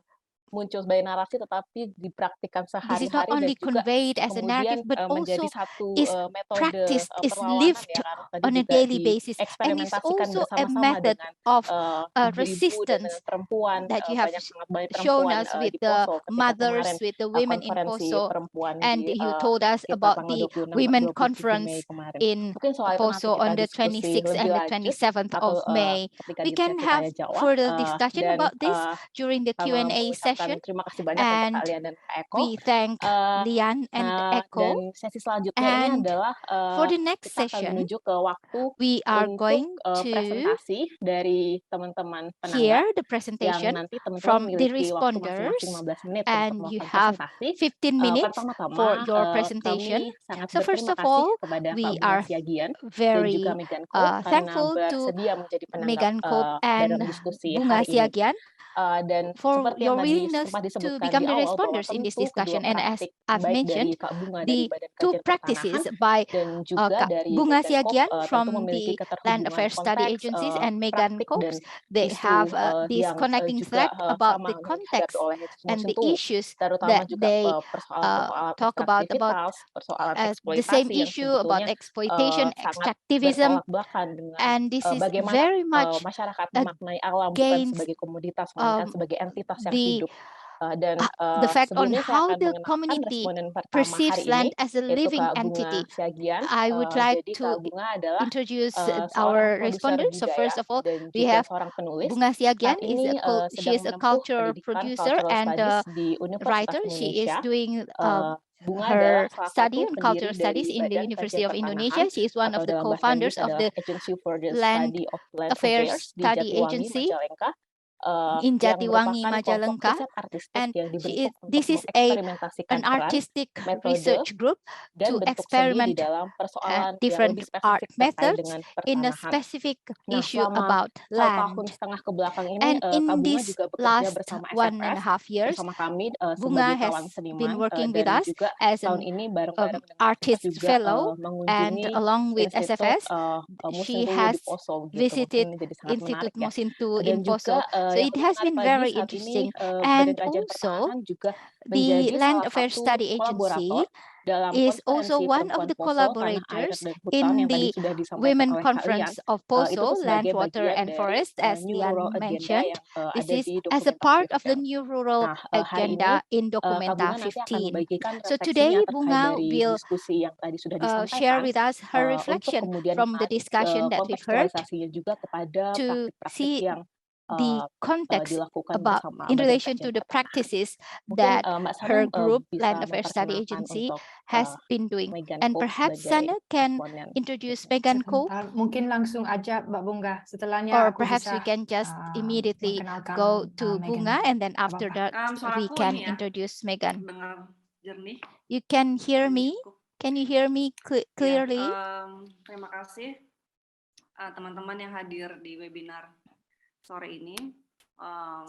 muncul sebagai narasi, tetapi dipraktikkan this is not sehari-hari dan only juga conveyed as a narrative, kemudian but menjadi also satu is metode practiced, is perlawanan lived ya, karena tadi on a juga daily basis, and is dieksperimentasikan also a bersama-sama method dengan of ibu-ibu dan resistance dengan perempuan, that you have sangat banyak shown perempuan us with di the Poso ketika mothers, kemarin with the women in konferensi Poso, perempuan and di you told us sekitar about tanggal the 26 women 27 Mei conference kemarin. in Mungkin soal itu nanti Poso kita on the diskusi 26th lebih and the lanjut 27th atau of May. ketika We di can have Kaya Jawa, further discussion dan about this during the sama Q&A mengucapkan session, terima kasih banyak untuk and kalian dan Kak Eko. we thank Lian and Dan Eko. sesi selanjutnya ini And adalah for the next kita akan session, menuju ke waktu we are untuk going to presentasi dari teman-teman hear penanya the yang presentation nanti teman-teman from the memiliki waktu responders, masing-masing 15 menit and untuk you melakukan have presentasi. 15 minutes Pertama-tama for your presentation. kami sangat So first berterima of kasih all, kepada we Kak Bunga are Siagian dan juga very Megan Cope karena thankful to bersedia menjadi penanggap Megan Cope and dalam diskusi Bunga hari ini. Siagian Dan for seperti your yang tadi willingness sempat to disebutkan become di the awal, bahwa responders in this tentu discussion. kedua And as praktik I've baik dari mentioned, Kak Bunga dari the Badan two Kajian practices Pertanahan by dan juga dari Bunga Megan Cope Siagian tentu from memiliki the Land keterhubungan Affairs Study konteks, Agencies and Megan praktik dan Copes, they isu have this yang connecting juga thread about sama the yang dihadapi context oleh Institut and the Mosintuwu, issues terutama that juga they persoalan-persoalan talk about ekstraktivitas, persoalan the same eksploitasi yang issue about sebetulnya exploitation, sangat extractivism, bertolak belakang dengan and this is bagaimana very much masyarakat memaknai alam bukan against sebagai komoditas, melainkan sebagai entitas yang the hidup. Dan the fact on sebelumnya saya how akan the mengenalkan community responden pertama perceives hari ini, land as a yaitu living Kak Bunga entity. Siagian. I would like Jadi to Kak Bunga adalah introduce seorang our produser respondents. So budaya first of all, dan we juga have seorang penulis. Bunga Siagian Saat is ini she sedang is a menempuh culture pendidikan producer Cultural and Studies di Universitas writer. She is Indonesia. doing Bunga her adalah salah study satu on pendiri cultural dari studies in the Badan University Kajian of Pertanahan, Indonesia. She is one atau of the dalam bahasa co-founders Inggris of adalah the Agency for the Land Study of Land Affairs Affairs di Study Jatiwangi, Agency Majalengka. in Yang Jatiwangi, merupakan kelompok Majalengka, riset artistik and yang dibentuk untuk this is mengeksperimentasikan an peran, artistic metode, research group dan to bentuk seni di experiment dalam persoalan yang different lebih art spesifik terkait methods dengan in a pertanahan. specific Nah, issue selama about 1,5 tahun land. ke belakang ini, And Kak in Bunga this juga bekerja last bersama 1.5 years, bersama kami Bunga sebagai has kawan seniman, been working with dan us juga as tahun an ini bareng-bareng dengan kita artist juga fellow, and mengunjungi along with Institut SFS, she Mosintuwu has di Poso gitu. visited Mungkin jadi sangat Institut menarik ya. Mosintuwu Dan in juga Poso. So yang it lebih has menarik been lagi very saat interesting. ini Badan And Kajian also, Pertanahan juga the menjadi Land salah Affairs satu Study kolaborator Agency dalam is also konferensi one of perempuan the Poso, Tanah Air collaborators dan Hutan in yang tadi the sudah disampaikan Women oleh Kak Lian. Conference of Itu Poso, sebagai Land, Water, bagian and dari Forest, as New Rural Lian Agenda mentioned. yang This ada is di as a Dokumenta part of the 15. New Rural Nah, hari ini Agenda in Kak Dokumenta Bunga nanti akan 15. membagikan So refleksinya today, terkait Bunga dari will diskusi yang tadi sudah share disampaikan with us her untuk reflection kemudian from the discussion that we've heard kontekstualisasinya juga kepada to praktik-praktik see yang the context dilakukan about bersama in Badan relation Kajian to the Pertanahan. practices Mungkin that Mbak Sana her group, bisa Land Affairs Study memperkenalkan Agency, untuk has been doing. Megan And Cope perhaps sebagai Sana can responden. introduce Megan Cope, Sebentar, mungkin langsung aja Mbak Bunga. Setelahnya or aku perhaps we bisa can just immediately memperkenalkan go to Megan. Bunga, and then after Apa-apa. that we can introduce Megan. Dengar jernih. You can hear me? Can you hear me clearly? Terima kasih teman-teman yang hadir di webinar sore ini.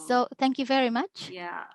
So thank you very much. Ya,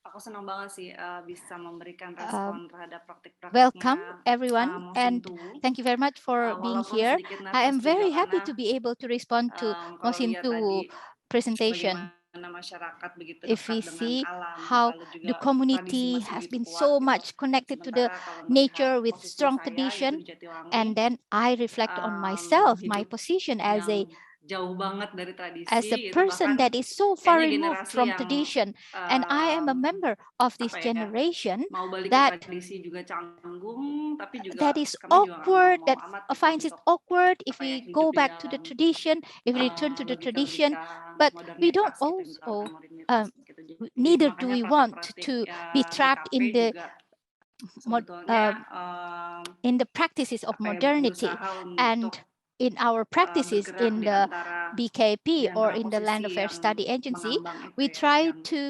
Aku senang banget sih bisa memberikan respon terhadap praktik-praktiknya welcome everyone, and Mosintuwu. thank you very much for being Walaupun here. sedikit I am nervous juga very happy karena to be able to respond to kalau lihat Mosintuwu tadi presentation. bagaimana masyarakat begitu If we dekat dengan see alam, how lalu the juga tradisi community masih has begitu been kuat so gitu. much connected to the Sementara kalau nature melihat with posisi strong saya tradition, itu di Jatiwangi, and then I reflect on myself, my hidup position as a yang jauh banget dari tradisi, itu person bahkan that is so far kayaknya removed generasi from yang tradition, and I am a member of this apa ya, generation mau balik that ke tradisi juga canggung, tapi juga that is kami juga nggak awkward, mau that amat finds it untuk awkward if apa ya, we hidup go di back to the dalam tradition, if we return to the tradition, logika-logika but we don't modernitas gitu, yang ditawarkan also modernitas gitu. Jadi neither do makanya we want praktek-praktik to ya be di trapped kafe in the sebetulnya practices of apa ya, modernity, berusaha and untuk in our practices bergerak in di the antara BKP or antara in the Land posisi Affairs yang Study Agency, mengambang itu we ya, try yang to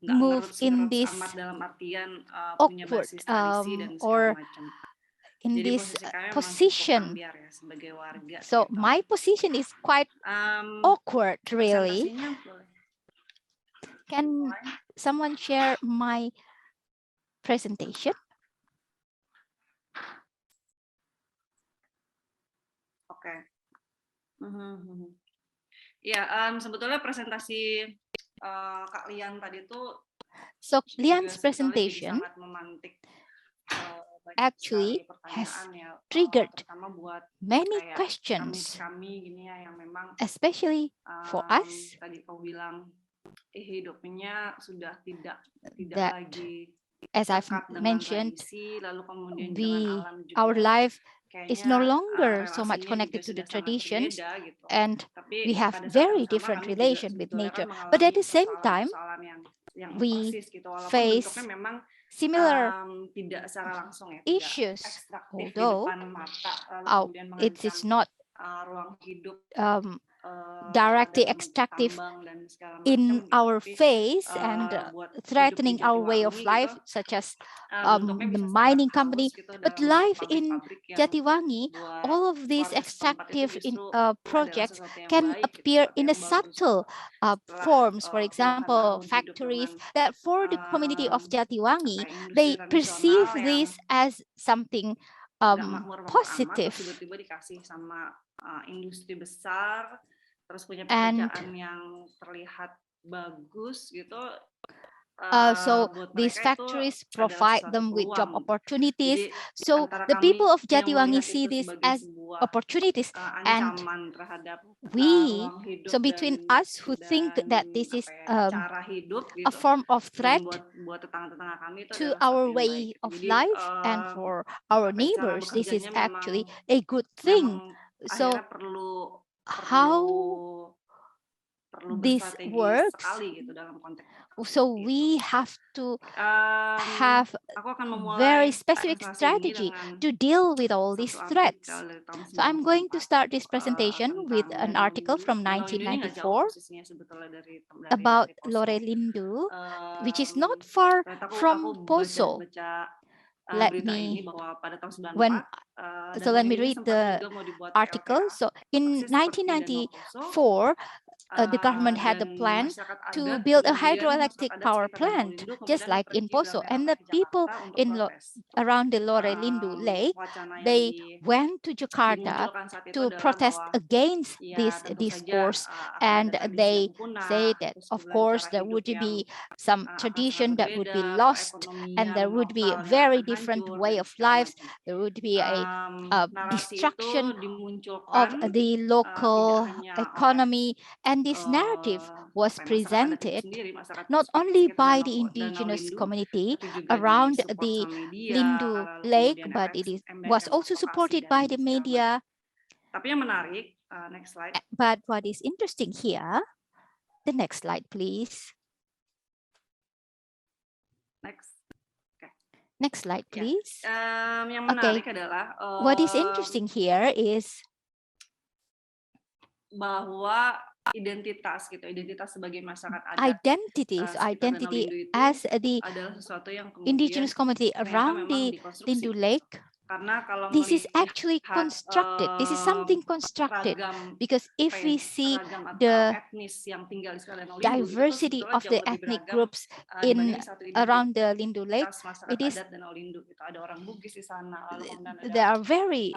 nggak move in ngerut-ngerut this amat dalam artian punya awkward basis tradisi dan segala or macam. in Jadi this posisi kami memang cukup position. ambiar ya sebagai warga. So gitu. my position is quite awkward, really. Presentasinya boleh. Can someone share my presentation? Oke. Ya, sebetulnya presentasi Kak Lian tadi itu Lian's presentation sangat memantik actually has triggered many questions, kami gini ya, yang memang especially for us. Tadi kau bilang hidupnya sudah tidak lagi as I've mentioned, tradisi, lalu kemudian dengan alam juga, our life is no kayaknya, longer so much relasinya connected juga to the sudah sangat traditions, berbeda, gitu. and Tapi we have pada saat very yang sama different kami juga relation with sebetulnya nature. kan But at the mengalami same time, yang we persis gitu, walaupun face bentuknya memang similar tidak secara langsung ya, issues, tidak ekstraktif di although depan mata, lalu kemudian it is not ruang hidup directly dan extractive tambang dan segala macam, in gitu. our Tapi, face and buat threatening hidup di our way of Jatiwangi life, gitu, such as bentuknya the bisa mining sangat company. halus gitu, But dalam life bentuk in pabrik-pabrik yang Jatiwangi, buat all of these warga setempat itu extractive justru projects adalah sesuatu yang can baik, gitu, appear sesuatu in yang a bagus, subtle setelah, forms. For puluhan example, tahun hidup factories dengan, that for the community of Jatiwangi, apa ya, industri they tradisional perceive yang this as something nggak makmur-makmur amat, positive. terus tiba-tiba dikasih sama industri besar, terus punya And pekerjaan yang terlihat bagus gitu. so Buat these mereka itu factories adalah provide suatu them with job peluang. opportunities. Jadi So antara the kami people of yang Jatiwangi melihat see itu this sebagai as sebuah opportunities, and ancaman terhadap we, ruang hidup so between dan us who think that this is cara hidup a gitu. form of threat Dan buat tetangga-tetangga kami itu to adalah our sesuatu yang way baik. of Jadi life, and for our apa ya, cara neighbors, this is bekerjanya actually a good thing. So akhirnya perlu how this berstrategi works, sekali gitu dalam konteks so itu. we have to have Aku akan memulai very specific presentasi ini strategy dengan to deal with all these satu threats. artikel dari tahun So I'm going to 94, start this presentation with tentang an Danau article Lindu. from Danau Lindu ini nggak jauh 1994 posisinya sebetulnya dari about Poso. Lorelindu, which is not far from Poso. Let berita me ini bahwa pada tahun 94 so let me read the juga mau dibuat article. PLTA, So in persis seperti Danau Poso. 1994, the government had a Dan plan masyarakat to adat build a kemudian, hydroelectric masyarakat adat power sekitar Danau plant, Lindu just kemudian like in pergi Poso. And the berdatangan ke people Jakarta untuk in protes. around the Lorelindu Lake, Wacana yang they went to Jakarta dimunculkan saat itu to adalah protest bahwa against ya this tentu saja discourse, akan and ada tradisi they yang punah, say that terus of kemudian course cara there hidup would yang be some akan tradition sangat that would be berbeda, lost, and perekonomian there would be a lokalnya very akan different hancur way dan of segala lives. macam. There would be a Narasi destruction itu dimunculkan of the local tidak hanya economy, and this narrative was masyarakat adat itu presented sendiri, masyarakat not only sekitar by Danau the indigenous Lindu, community tapi juga around disupport the sama media, Lindu lalu Lake, kemudian but it LSM dan was MF also lokasi supported dan by the segala macam. media. Tapi yang menarik, next slide. But what is interesting here, the next slide, please. Next slide, please. Yang menarik adalah what is interesting here is bahwa identitas gitu, identitas sebagai masyarakat adat, identity as the adalah sesuatu yang kemudian indigenous community around the Lindu Lake this is actually constructed. This is something constructed, because if we see the diversity of the ethnic groups in around the Lindu Lake, it is they are very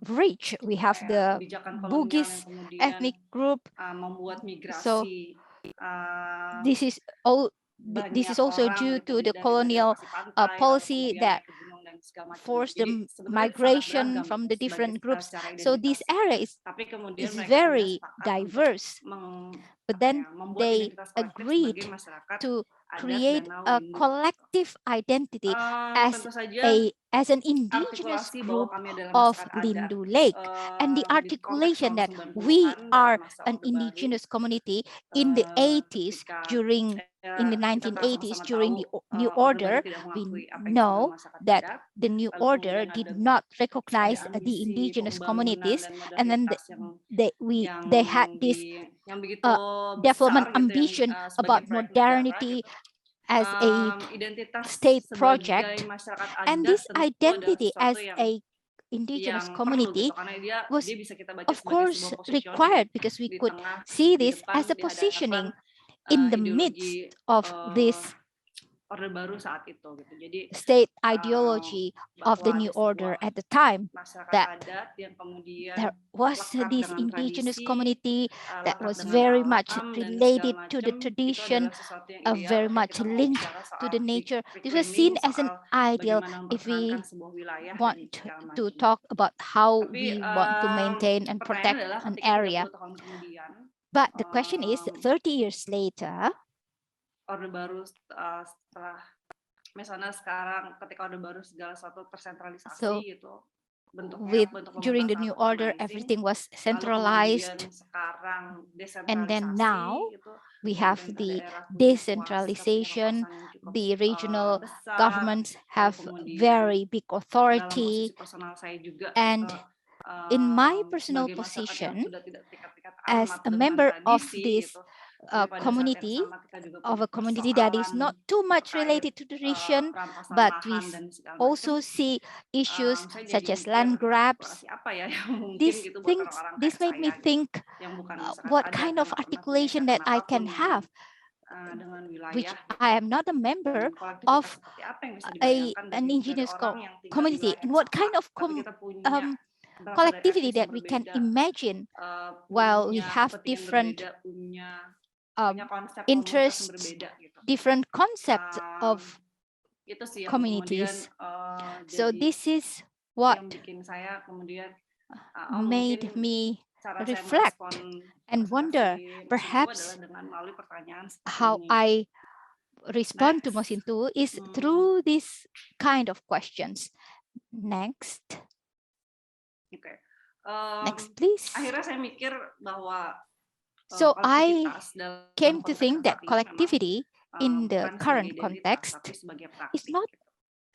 rich. We have the Bugis ethnic group, so this is all. This is also due to the colonial policy that forced the migration from the different groups. So this area is very diverse. But then they agreed to create a collective identity as an indigenous group of Lindu Lake, and the articulation that we are an indigenous community in the 80s in the 1980s during the New Order. We know that the New Order did not recognize the indigenous communities, and then they had this development ambition about modernity as a state project, and this identity as a indigenous community was of course required, because we could see this as a positioning in the midst of this state ideology of the New Order at the time, that there was this indigenous community that was very much related to the tradition, very much linked to the nature. This was seen as an ideal if we want to talk about how we want to maintain and protect an area. But the question is, 30 years later, Orde Baru setelah misalnya sekarang ketika Orde Baru segala sesuatu tersentralisasi gitu, during the New Order everything was centralized, and then now we have the decentralization. The regional governments have very big authority, and in my personal position as a member of this community, of a community that is not too much related to the region, but we also see issues such as land grabs. This made me think what kind of articulation that I can have, which I am not a member of an indigenous community, and what kind of collectivity that we can imagine while we have different interests, different concepts of communities. So this is what made me reflect and wonder perhaps how I respond to Mosintuwu is through this kind of questions. Next. Next, please. Akhirnya saya mikir bahwa so I came to think that collectivity in the current context is not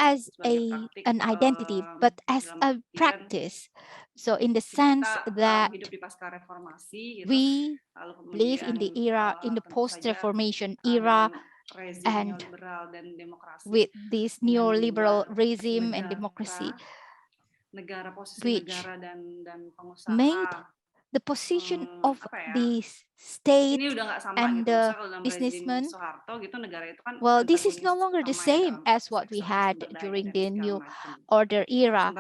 as an identity, but as a practice. So in the sense that we live in the era, in the post-reformation era, and with this neoliberal regime and democracy, which made the position of the state and the businessmen, well, this is no longer the same as what we had during the New Order era,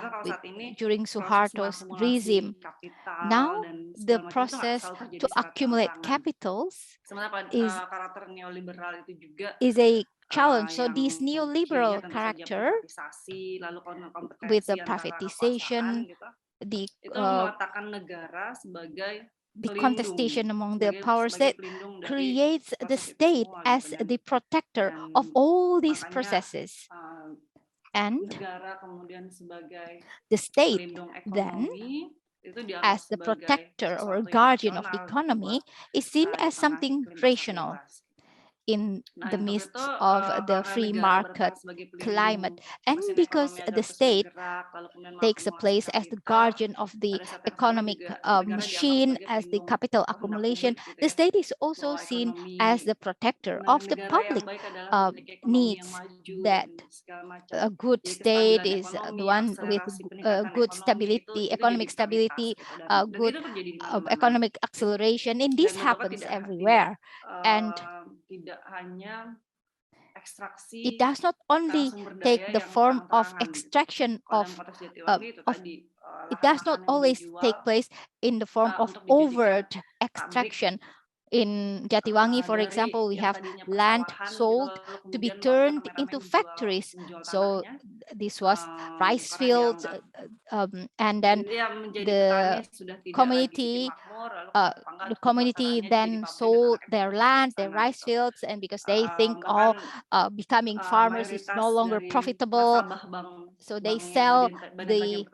during Suharto's regime. Now, the process to accumulate capitals is a challenge. So this neoliberal character with the privatization, the contestation among the power set creates the state as the protector of all these processes. And the state then, as the protector or guardian of the economy, is seen as something rational. in the midst of the free market climate. And because the state takes a place as the guardian of the economic machine, as the capital accumulation, the state is also seen as the protector of the public needs. That a good state is the one with good stability, economic stability, good economic acceleration, and this happens everywhere. And it does not only take the form of extraction it does not always take place in the form of overt extraction. In Jatiwangi, for example, we have land sold to be turned into factories. So this was rice fields, and then the community then sold their land, their rice fields, and because they think, becoming farmers is no longer profitable, so they sell the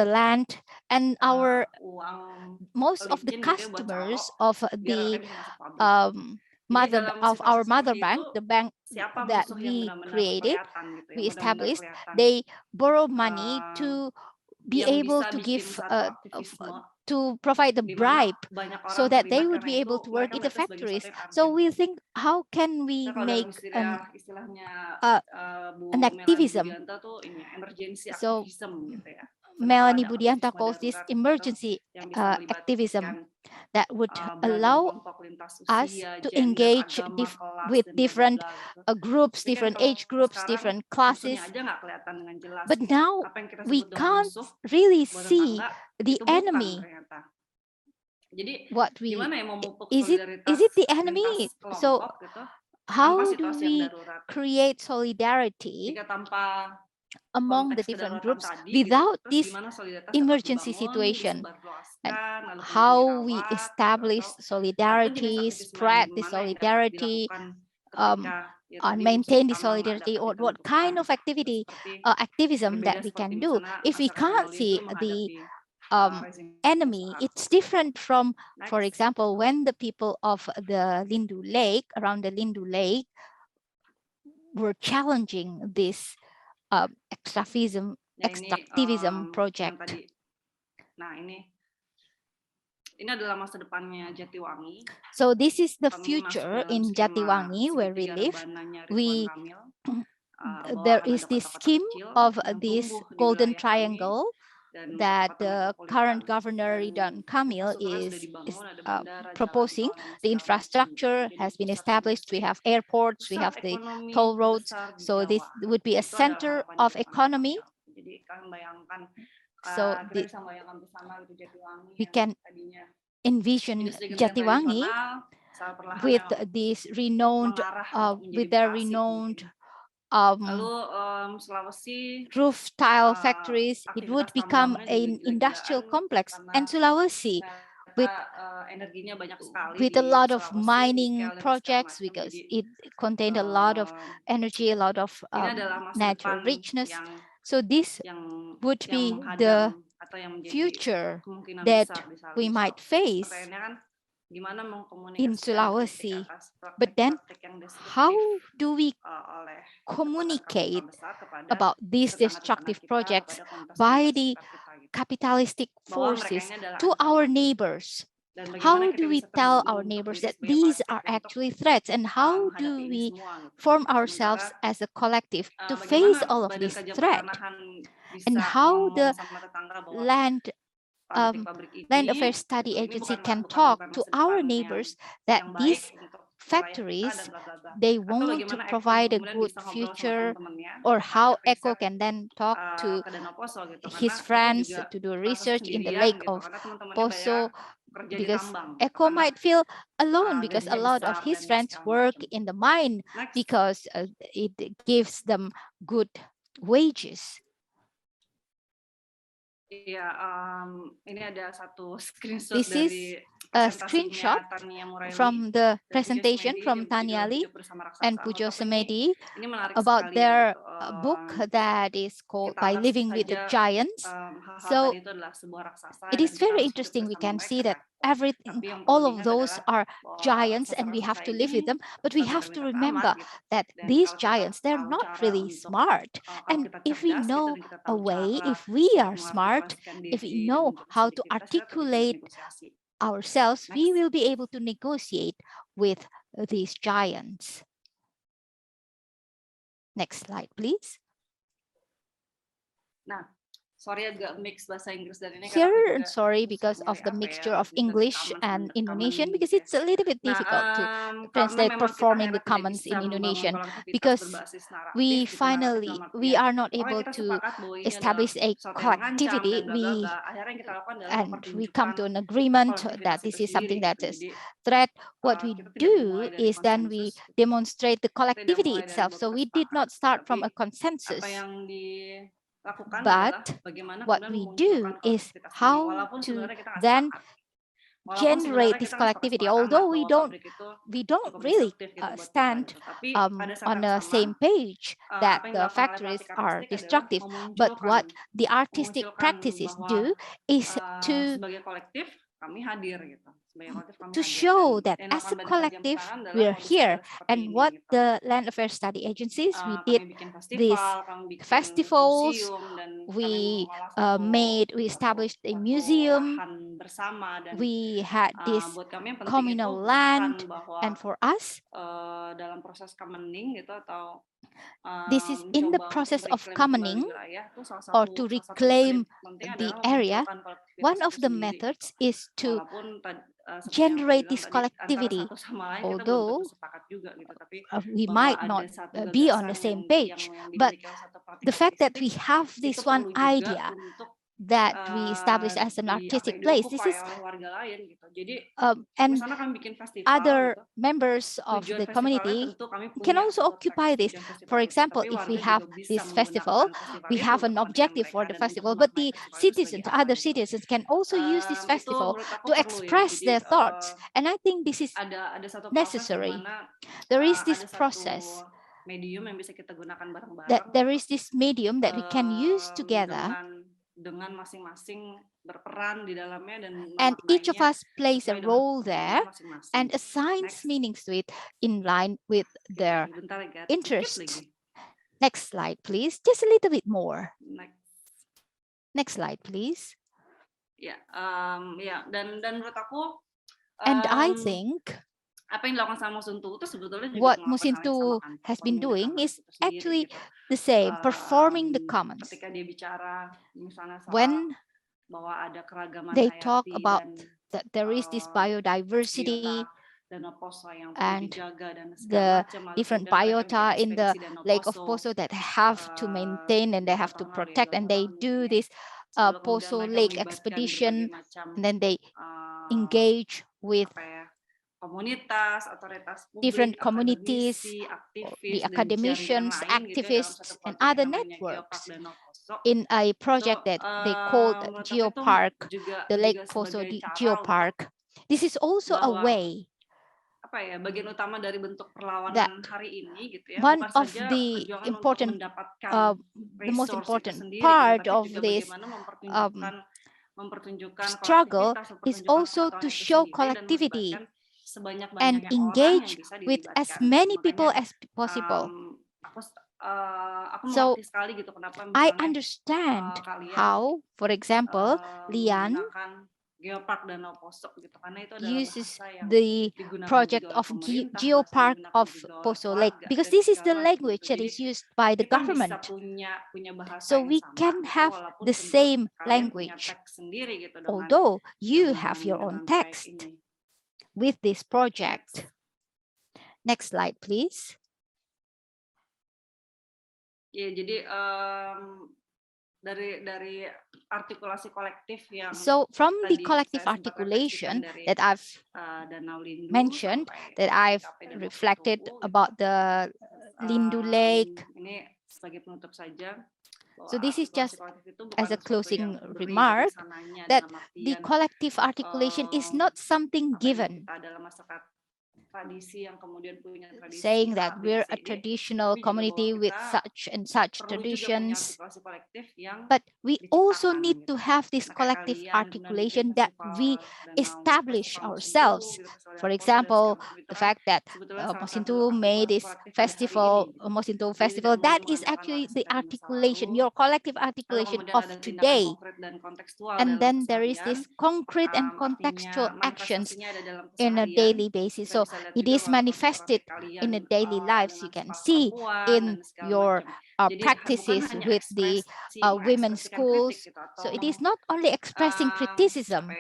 land. And most of the customers of the our mother bank, the bank that we created, we established, they borrow money to be able to give to provide the bribe so that they would be able to work in the factories. So we think, how can we make an activism? So Melanie Budianta calls this emergency activism that would allow us to engage with different groups, different age groups, different classes. But now we can't really see the enemy. What we is it the enemy? So how do we create solidarity among the different groups without this emergency situation? And how we establish solidarity, spread the solidarity, and maintain the solidarity, or what kind of activism that we can do if we can't see the enemy. It's different from, for example, when the people of the Lindu Lake, around the Lindu Lake, were challenging this extractivism project. So this is the future in Jatiwangi where we live. There is this scheme of this golden triangle that the current governor Ridwan Kamil is proposing. The infrastructure has been established. We have airports, we have the toll roads. So this would be a center of economy. So we can envision Jatiwangi with these renowned, with their renowned roof tile factories. It would become an industrial complex. And Sulawesi with a lot of mining projects, because it contained a lot of energy, a lot of natural richness. So this would be the future that we might face in Sulawesi. But then how do we communicate about these destructive projects by the capitalistic forces to our neighbors? How do we tell our neighbors that these are actually threats? And how do we form ourselves as a collective to face all of this threat? And how the Land Affairs Study Agency can talk to our neighbors that these factories, they want to provide a good future, or how Eko can then talk to his friends to do research in the lake of Poso, because Eko might feel alone because a lot of his friends work in the mine because it gives them good wages. This is a screenshot from the presentation from Taniali and Pujo Semedi about their book that is called By Living with the Giants. So it is very interesting. We can see that everything, all of those are giants and we have to live with them. But we have to remember that these giants, they're not really smart. And if we know a way, if we are smart, if we know how to articulate ourselves, we will be able to negotiate with these giants. Next slide, please. Nah, sorry agak mix bahasa Inggris dan ini here, sorry, because of the mixture of English and Indonesian, because it's a little bit difficult to translate performing the commons in Indonesian, because we are not able to establish a collectivity. We come to an agreement that this is something that is threat. What we do is then we demonstrate the collectivity itself. So we did not start from a consensus. But what we do is how to then generate this collectivity. Although we don't really stand on the same page that the factories are destructive, but what the artistic practices do is to show that as a collective we're here. And what the Land Affairs Study agencies, we did these festivals, we established a museum, we had this communal land, and for us this is in the process of commoning or to reclaim the area. One of the methods is to generate this collectivity, although we might not be on the same page, but the fact that we have this one idea that we established as an artistic place, this is and other members of the community can also occupy this. For example, if we have this festival, we have an objective for the festival, but the citizens, other citizens can also use this festival to express their thoughts. And I think this is necessary. There is this process, that there is this medium that we can use together, and each of us plays a role there and assigns meanings to it in line with their interests. Next slide, please. Just a little bit more. Next slide, please. Dan menurut aku, and I think what Mosintuwu has been doing is actually the same, performing the commons. When they talk about that there is this biodiversity and the different biota in the Lake of Poso that have to maintain and they have to protect, and they do this Poso Lake expedition, and then they engage with different communities, the academicians, activists, and other networks in a project that they called Geopark, the Lake Poso Geopark. This is also a way that one of the important, the most important part of this struggle is also to show collectivity and engage with as many people as possible. So I understand how, for example, Lian uses the project of Geopark of Poso Lake, because this is the language that is used by the government. So we can have the same language, although you have your own text with this project. Next slide, please. So from the collective articulation that I've mentioned, that I've reflected about the Lindu Lake. So this is just as a closing remark, that the collective articulation is not something given. saying that we're a traditional community with such and such traditions. But we also need to have this collective articulation that we establish ourselves. For example, the fact that Mosintuwu made this festival, Mosintuwu Festival, that is actually the articulation, your collective articulation of today. And then there is this concrete and contextual actions in a daily basis. So it is manifested in a daily lives. You can see in your practices with the women's schools. So it is not only expressing criticism,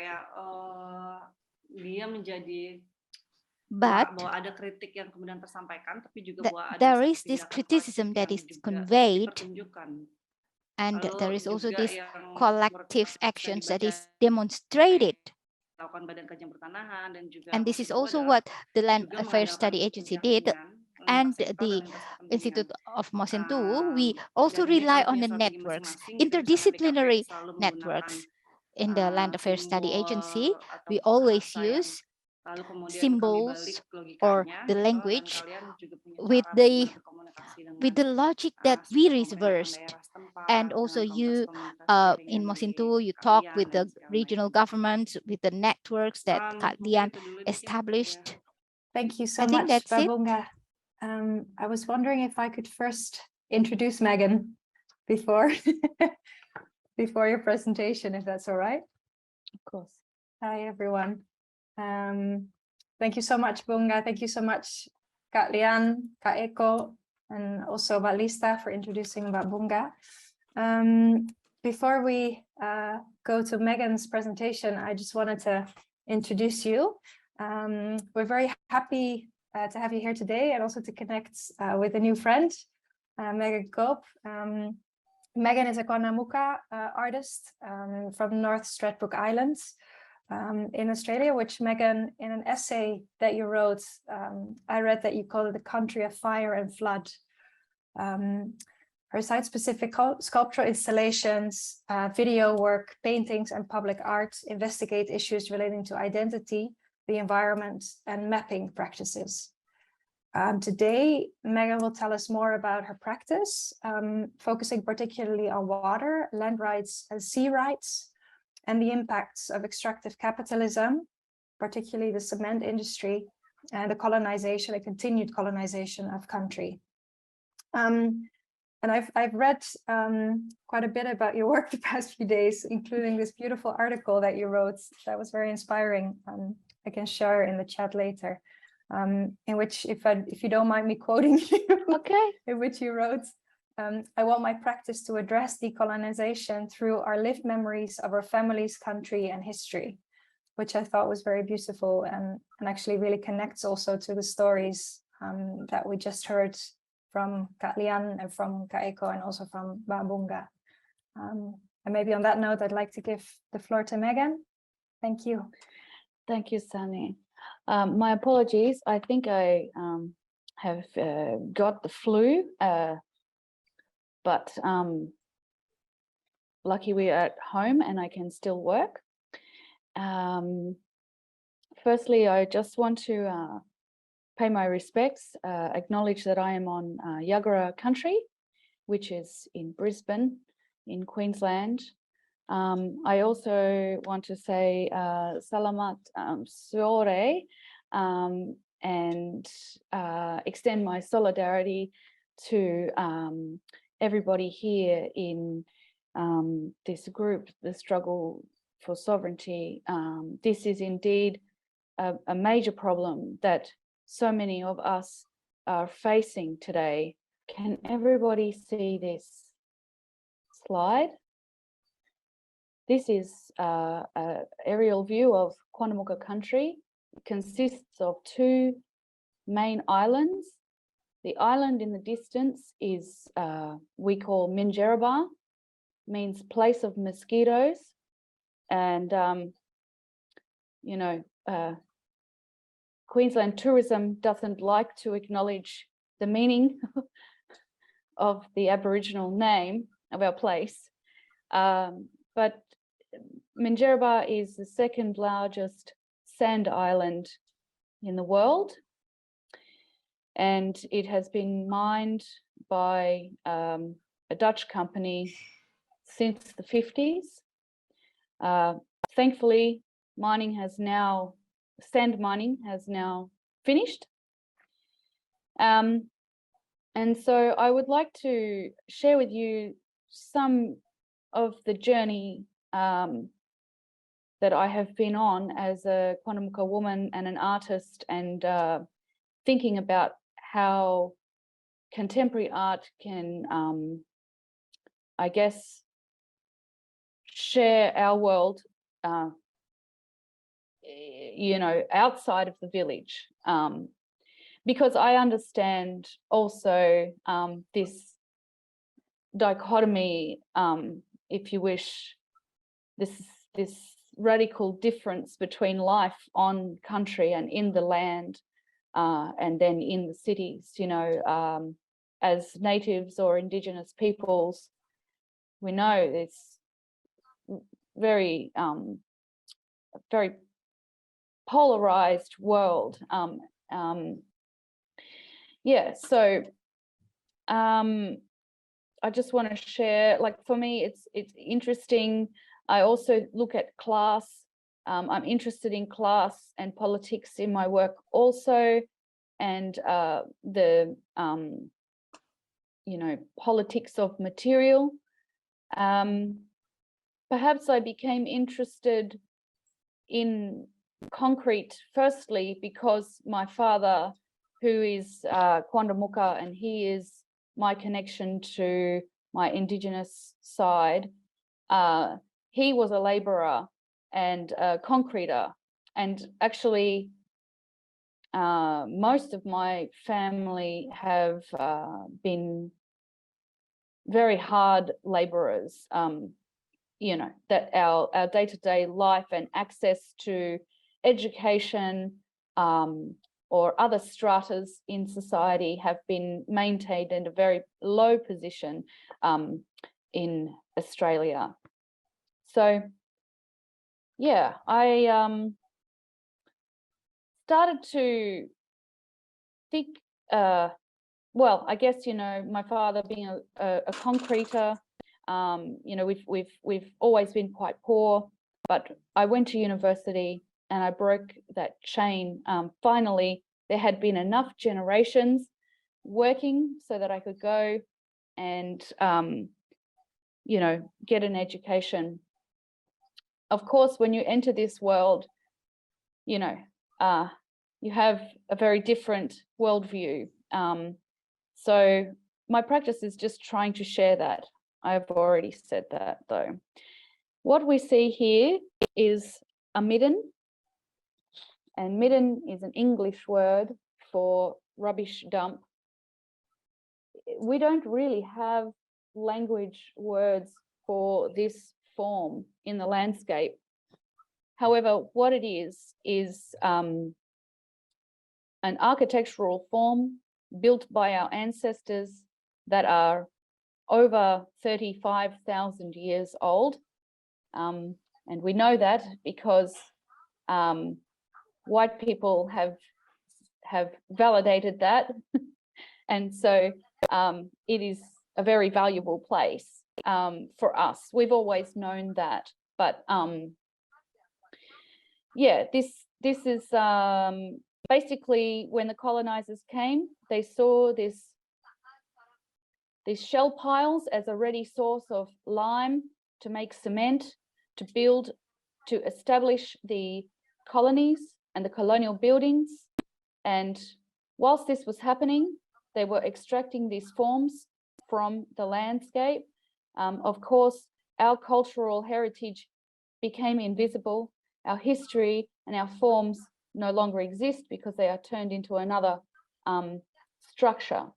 but there is this criticism that is conveyed, and there is also this collective actions that is demonstrated. And this is also what the Land Affairs Study Agency did, and the Institute of Mosintuwu. We also rely on the networks, interdisciplinary networks. In the Land Affairs Study Agency, we always use symbols or the language with the logic that we reversed. And also you in Mosintuwu, you talk with the regional governments, with the networks that Kak Lian established. Thank you so much, Babunga. I was wondering if I could first introduce Megan before before your presentation, if that's all right. Of course. Hi, everyone. Thank you so much, Bunga. Thank you so much, Kak Lian, Kak Eko, and also Mbak Lista for introducing Mbak Bunga. Before we go to Megan's presentation, I just wanted to introduce you. We're very happy to have you here today, and also to connect with a new friend, Megan Koop. Megan is a Kwanamuka artist from North Stradbroke Islands in Australia, which Megan, in an essay that you wrote, I read that you call it the country of fire and flood. Her site-specific sculptural installations, video work, paintings, and public art investigate issues relating to identity, the environment, and mapping practices. Today, Megan will tell us more about her practice, focusing particularly on water, land rights, and sea rights, and the impacts of extractive capitalism, particularly the cement industry, and the colonization, the continued colonization of country. And I've read quite a bit about your work the past few days, including this beautiful article that you wrote that was very inspiring. I can share in the chat later, in which, if you don't mind me quoting you, okay, in which you wrote, I want my practice to address decolonization through our lived memories of our family's country and history, which I thought was very beautiful and actually really connects also to the stories that we just heard from Kak Lian and from Kak Eko and also from Mbak Bunga. And maybe on that note, I'd like to give the floor to Megan. Thank you. Thank you, Sunny. My apologies. I think I have got the flu, but lucky we're at home and I can still work. Firstly, I just want to pay my respects, acknowledge that I am on Yagara country, which is in Brisbane, in Queensland. I also want to say Salamat Sore and extend my solidarity to everybody here in this group, the struggle for sovereignty. This is indeed a major problem that so many of us are facing today. Can everybody see this slide? This is an aerial view of Kwanamuka country. It consists of two main islands. The island in the distance is we call Minjerribah, means place of mosquitoes. And, you know, Queensland tourism doesn't like to acknowledge the meaning of the Aboriginal name of our place. But Minjerribah is the second largest sand island in the world. and it has been mined by a Dutch company since the 50s. Thankfully, sand mining has now finished. And so I would like to share with you some of the journey that I have been on as a Kondamuka woman and an artist, and thinking about how contemporary art can, I guess, share our world, you know, outside of the village. Because I understand also this dichotomy, if you wish, this radical difference between life on country and in the land, and then in the cities. You know, as natives or indigenous peoples, we know it's very polarized world. Yeah, so I just want to share, like, for me, it's interesting. I also look at class. I'm interested in class and politics in my work also, and the you know, politics of material. Perhaps I became interested in concrete firstly because my father, who is Kondamuka, and he is my connection to my indigenous side. He was a laborer and a concreter, and actually most of my family have been very hard laborers. You know, that our day-to-day life and access to education or other stratas in society have been maintained in a very low position in Australia. So yeah, I started to think, well, I guess, you know, my father being a concreter, you know, we've always been quite poor, but I went to university and I broke that chain. Finally, there had been enough generations working so that I could go and, you know, get an education. Of course, when you enter this world, you know, you have a very different worldview. So my practice is just trying to share that. I've already said that though. What we see here is a midden, and midden is an English word for rubbish dump. We don't really have language words for this form in the landscape. However, what it is an architectural form built by our ancestors that are over 35,000 years old. And we know that because white people have validated that. And so it is a very valuable place for us. We've always known that, but yeah, this is basically when the colonizers came, they saw these shell piles as a ready source of lime to make cement, to establish the colonies and the colonial buildings. And whilst this was happening, they were extracting these forms from the landscape. Of course, our cultural heritage became invisible. Our history and our forms no longer exist because they are turned into another structure.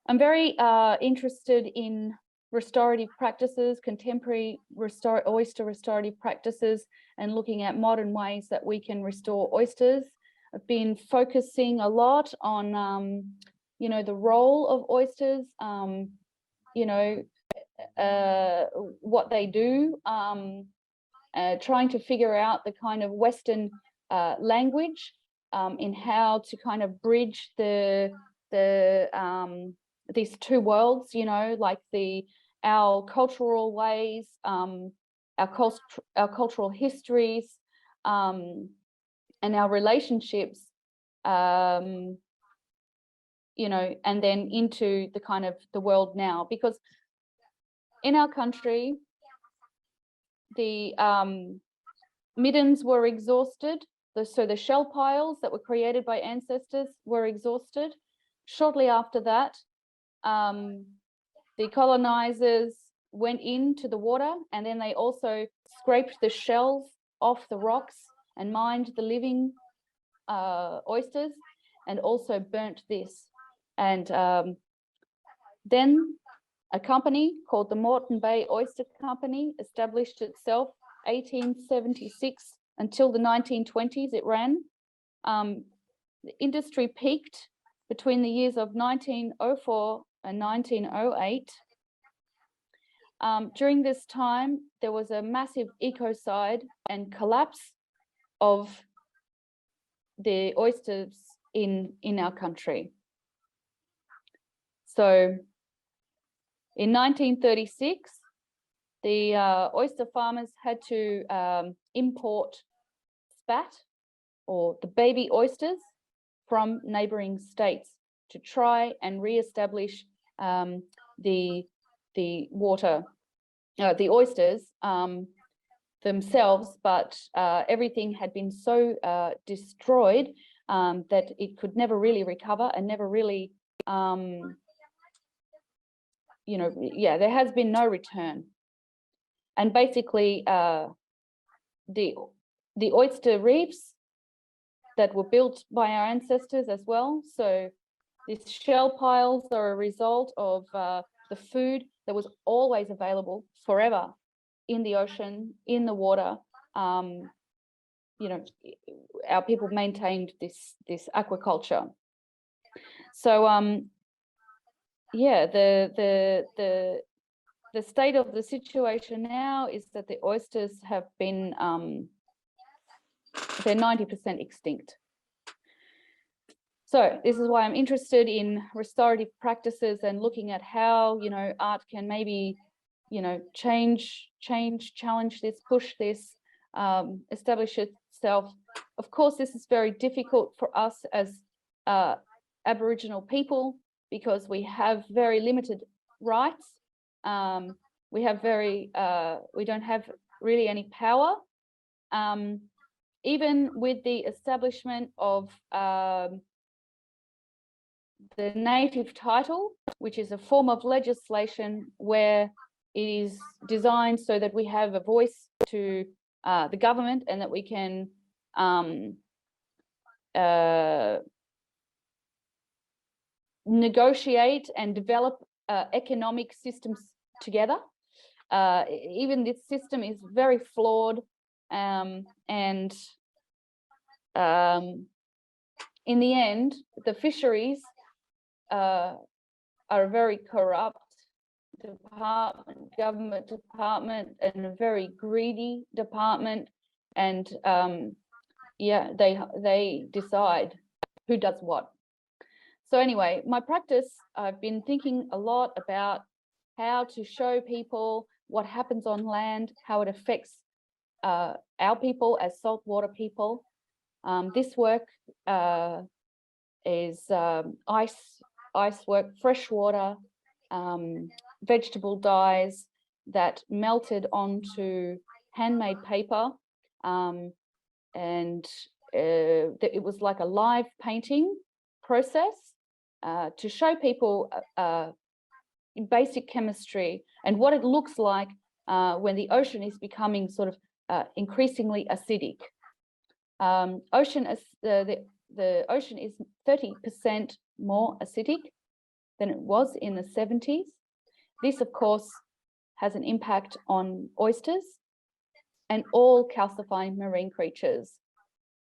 I'm very interested in restorative practices, contemporary oyster restorative practices, and looking at modern ways that we can restore oysters. I've been focusing a lot on, you know, the role of oysters, you know, what they do, trying to figure out the kind of Western language in how to kind of bridge these two worlds, you know, like our cultural ways, our cultural histories, and our relationships, you know, and then into the kind of the world now. Because in our country, the middens were exhausted. So the shell piles that were created by ancestors were exhausted. Shortly after that, the colonizers went into the water, and then they also scraped the shells off the rocks and mined the living oysters, and also burnt this. And then a company called the Moreton Bay Oyster Company established itself 1876 until the 1920s. It ran. The industry peaked between the years of 1904 and 1908. During this time, there was a massive ecocide and collapse of the oysters in our country. So in 1936, the oyster farmers had to import spat, or the baby oysters, from neighboring states to try and re-establish the oysters themselves, but everything had been so destroyed that it could never really recover and never really, you know, yeah, there has been no return. And basically, the oyster reefs that were built by our ancestors as well. So these shell piles are a result of the food that was always available forever in the ocean, in the water. You know, our people maintained this aquaculture. So yeah, the state of the situation now is that the oysters have been they're 90% extinct. So this is why I'm interested in restorative practices and looking at how, you know, art can maybe, you know, challenge this, push this, establish itself. Of course, this is very difficult for us as Aboriginal people because we have very limited rights. We don't have really any power. Even with the establishment of the native title, which is a form of legislation where it is designed so that we have a voice to the government and that we can negotiate and develop economic systems together. Even this system is very flawed, and in the end, the fisheries are a very corrupt government department, and a very greedy department, and yeah, they decide who does what. So anyway, my practice, I've been thinking a lot about how to show people what happens on land, how it affects our people as saltwater people. This work is ice work, freshwater, vegetable dyes that melted onto handmade paper, and it was like a live painting process to show people basic chemistry and what it looks like when the ocean is becoming sort of increasingly acidic. The ocean is 30% more acidic than it was in the 70s. This, of course, has an impact on oysters and all calcifying marine creatures.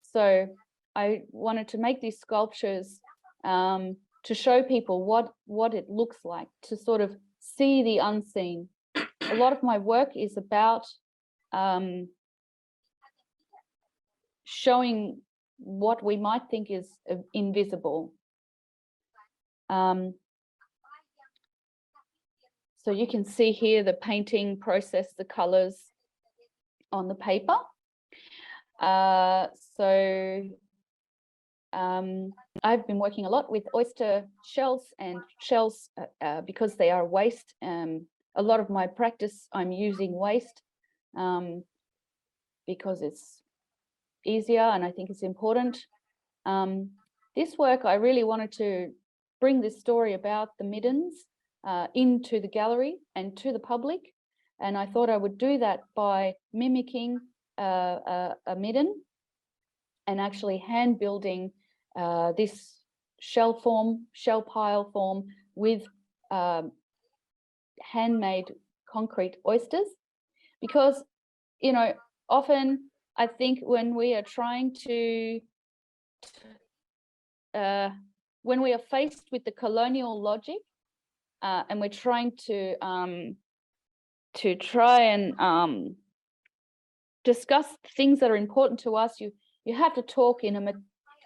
So I wanted to make these sculptures to show people what it looks like, to sort of see the unseen. A lot of my work is about showing what we might think is invisible. So you can see here the painting process, the colors on the paper. I've been working a lot with oyster shells and shells because they are waste. A lot of my practice, I'm using waste because it's easier and I think it's important. This work, I really wanted to bring this story about the middens into the gallery and to the public. And I thought I would do that by mimicking a midden and actually hand building this shell pile form with handmade concrete oysters. Because, you know, often I think when we are trying to, when we are faced with the colonial logic and we're trying to try and discuss things that are important to us, you have to talk in a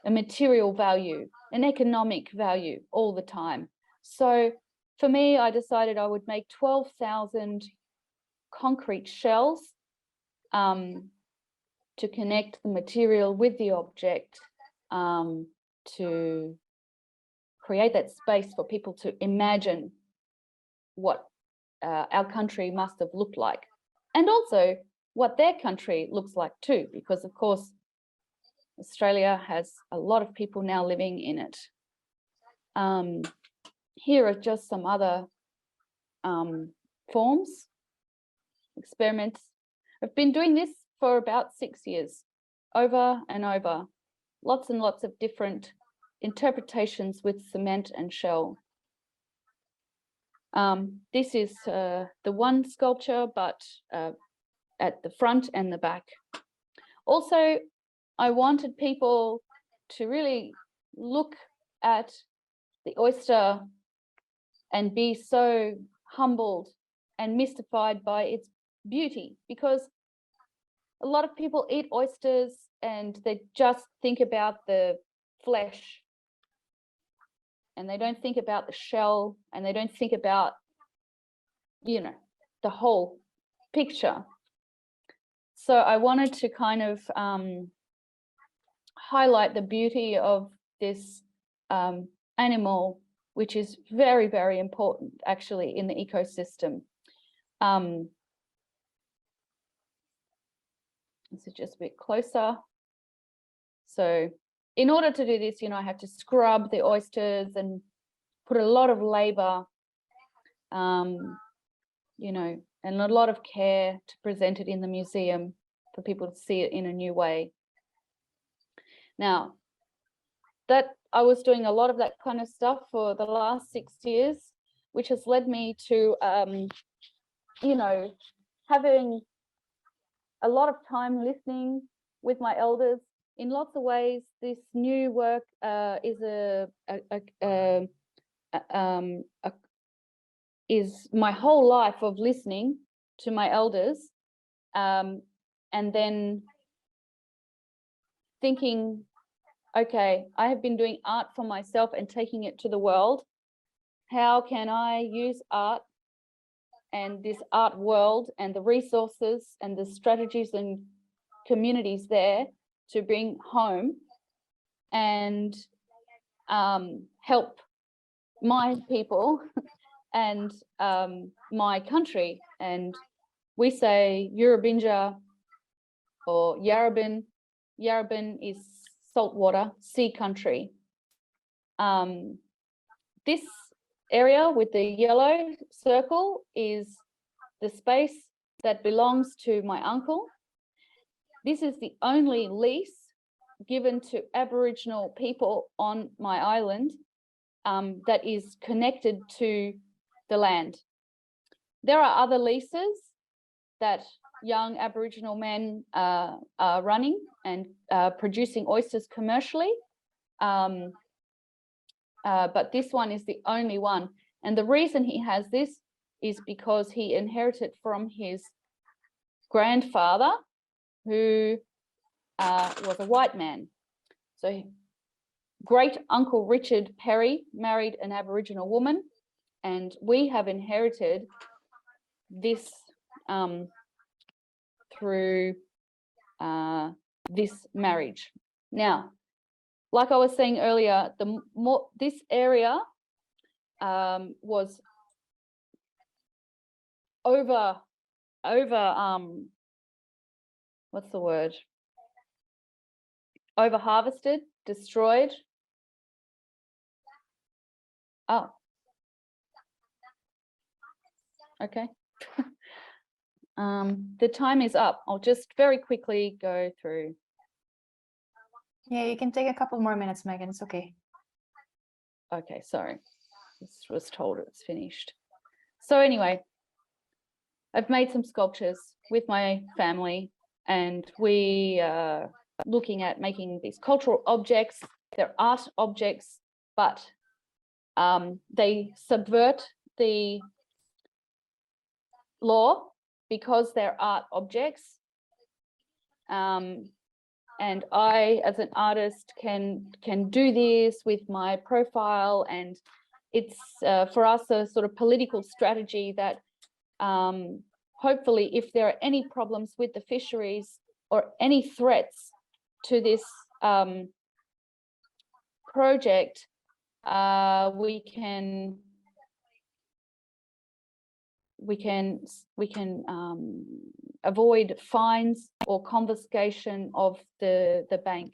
material value, an economic value all the time. So for me, I decided I would make 12,000 concrete shells to connect the material with the object, to create that space for people to imagine what our country must have looked like, and also what their country looks like too, because of course Australia has a lot of people now living in it. Here are just some other forms, experiments. I've been doing this for about 6 years, over and over, lots and lots of different interpretations with cement and shell. This is the one sculpture, but at the front and the back. Also, I wanted people to really look at the oyster and be so humbled and mystified by its beauty, because a lot of people eat oysters and they just think about the flesh and they don't think about the shell and they don't think about, you know, the whole picture. So I wanted to kind of highlight the beauty of this animal, which is very, very important actually in the ecosystem. This is just a bit closer. So in order to do this, you know, I have to scrub the oysters and put a lot of labor, you know, and a lot of care to present it in the museum for people to see it in a new way. Now, that I was doing a lot of that kind of stuff for the last 6 years, which has led me to, you know, having a lot of time listening with my elders. In lots of ways, this new work is my whole life of listening to my elders, and then thinking, okay, I have been doing art for myself and taking it to the world. How can I use art and this art world and the resources and the strategies and communities there to bring home and help my people and my country? And we say Yurubinja or Yarrabin. Yarrabin is saltwater, sea country. This area with the yellow circle is the space that belongs to my uncle. This is the only lease given to Aboriginal people on my island that is connected to the land. There are other leases that young Aboriginal men are running and producing oysters commercially. But this one is the only one. And the reason he has this is because he inherited from his grandfather, who was a white man. So great uncle Richard Perry married an Aboriginal woman, and we have inherited this through this marriage. Now, like I was saying earlier, this area was what's the word? Over harvested, destroyed. Oh, okay. The time is up. I'll just very quickly go through. Yeah, you can take a couple more minutes, Megan. It's okay. Okay, sorry. This was told it's finished. So anyway, I've made some sculptures with my family, and we are looking at making these cultural objects. They're art objects, but they subvert the law because they're art objects. And I, as an artist, can do this with my profile, and it's for us a sort of political strategy that hopefully, if there are any problems with the fisheries or any threats to this project, we can avoid fines or confiscation of the bank.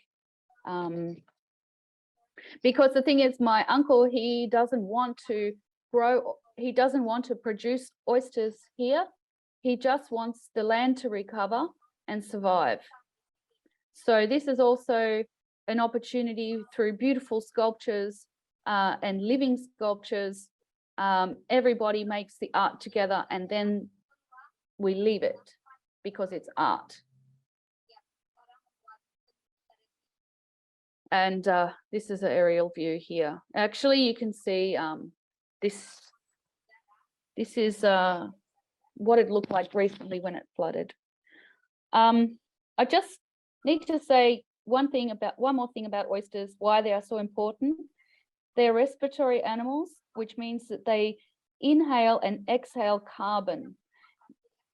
Because the thing is, my uncle, he doesn't want to produce oysters here. He just wants the land to recover and survive. So this is also an opportunity through beautiful sculptures and living sculptures. Everybody makes the art together, and then we leave it because it's art. And this is an aerial view here. Actually, you can see this is what it looked like recently when it flooded. I just need to say one more thing about oysters, why they are so important. They're respiratory animals, which means that they inhale and exhale carbon.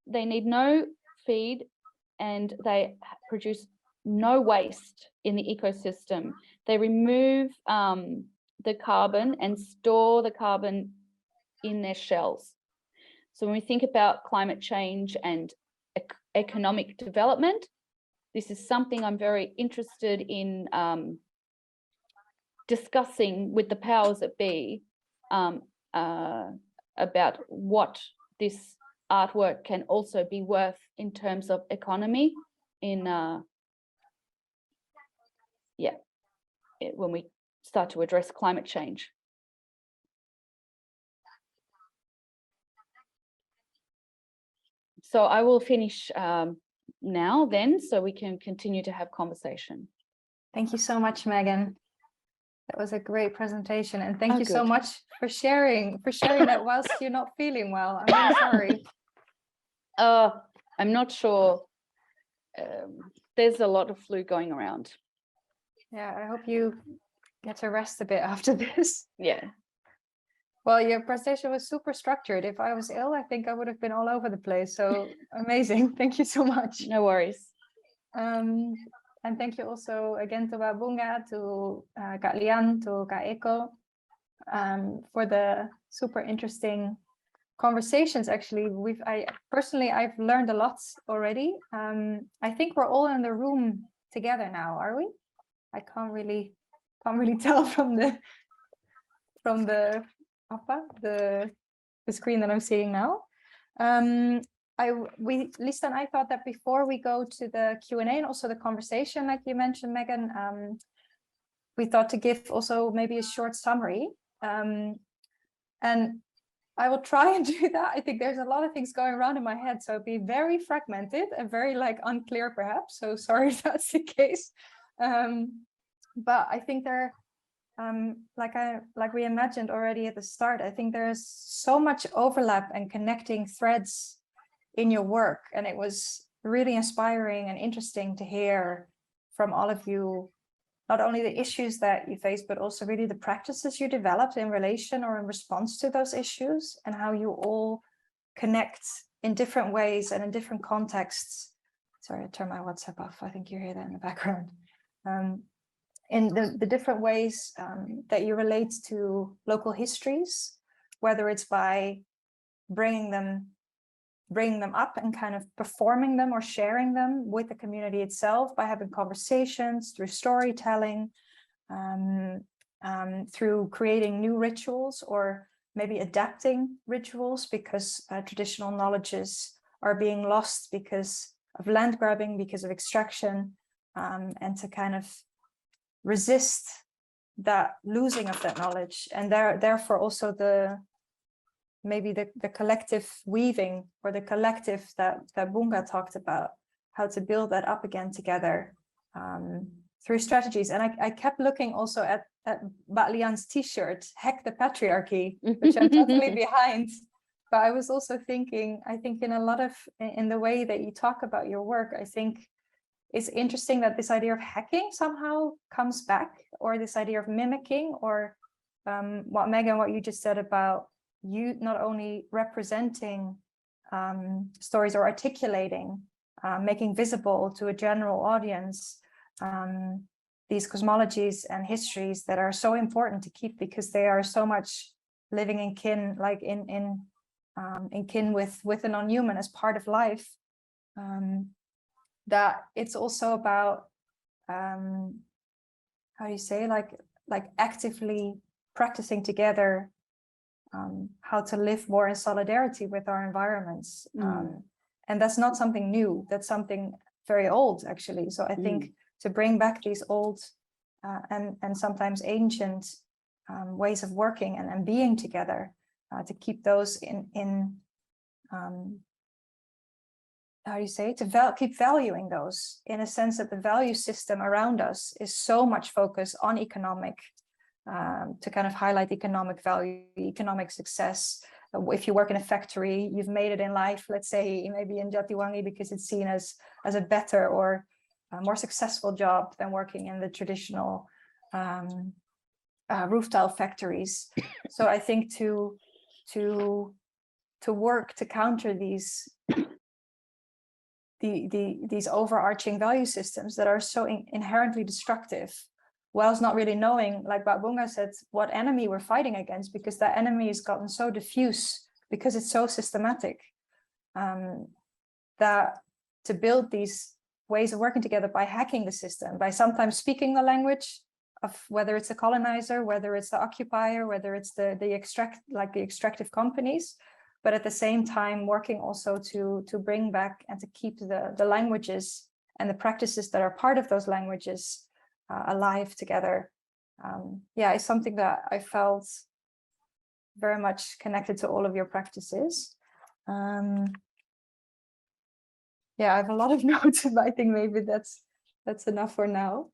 They need no feed, and they produce no waste in the ecosystem. They remove the carbon and store the carbon in their shells. So when we think about climate change and economic development, this is something I'm very interested in discussing with the powers that be about what this artwork can also be worth in terms of economy in when we start to address climate change. So I will finish now then, so we can continue to have conversation. Thank you so much, Megan. That was a great presentation, and thank you good. so much for sharing that whilst you're not feeling well. I'm really sorry. I'm not sure. There's a lot of flu going around. Yeah, I hope you get to rest a bit after this. Yeah. Well, your presentation was super structured. If I was ill, I think I would have been all over the place. So amazing. Thank you so much. No worries. And thank you also again to Bunga, to Kak Lian, to Kak Eko, for the super interesting conversations. Actually, I've learned a lot already. I think we're all in the room together now, are we? I can't really tell from the screen that I'm seeing now. Lisa and I thought that before we go to the Q&A and also the conversation, like you mentioned, Megan, we thought to give also maybe a short summary. And I will try and do that. I think there's a lot of things going around in my head, so it'll be very fragmented and very unclear perhaps. So sorry if that's the case. But I think there, like we imagined already at the start, I think there's so much overlap and connecting threads in your work, and it was really inspiring and interesting to hear from all of you not only the issues that you face, but also really the practices you developed in relation or in response to those issues, and how you all connect in different ways and in different contexts. Sorry, I turned my WhatsApp off. I think you hear that in the background. In the different ways that you relate to local histories, whether it's by bringing them up and kind of performing them or sharing them with the community itself, by having conversations, through storytelling, through creating new rituals, or maybe adapting rituals because traditional knowledges are being lost because of land grabbing, because of extraction, and to kind of resist that losing of that knowledge, and therefore also maybe the collective weaving, or the collective that Bunga talked about, how to build that up again together through strategies. And I kept looking also at Mbak Lian's t-shirt, Hack the Patriarchy, which I'm totally behind. But I was also thinking, I think in the way that you talk about your work, I think it's interesting that this idea of hacking somehow comes back, or this idea of mimicking, or what Megan, what you just said about you not only representing stories or articulating, making visible to a general audience these cosmologies and histories that are so important to keep, because they are so much living in kin, like in kin with a non-human as part of life, that it's also about how do you say, like actively practicing together how to live more in solidarity with our environments. And that's not something new, that's something very old, actually. So I think to bring back these old and sometimes ancient ways of working and being together, to keep those in how do you say, to keep valuing those, in a sense that the value system around us is so much focused on economic, to kind of highlight economic value, economic success. If you work in a factory, you've made it in life, let's say maybe in Jatiwangi, because it's seen as a better or a more successful job than working in the traditional roof tile factories. So I think to work to counter these overarching value systems that are so inherently destructive, whilst not really knowing, like Bunga said, what enemy we're fighting against, because that enemy has gotten so diffuse, because it's so systematic, that to build these ways of working together by hacking the system, by sometimes speaking the language of whether it's a colonizer, whether it's the occupier, whether it's the extractive companies, but at the same time working also to bring back and to keep the languages and the practices that are part of those languages alive together. Yeah, it's something that I felt very much connected to all of your practices. Yeah, I have a lot of notes, but I think maybe that's enough for now.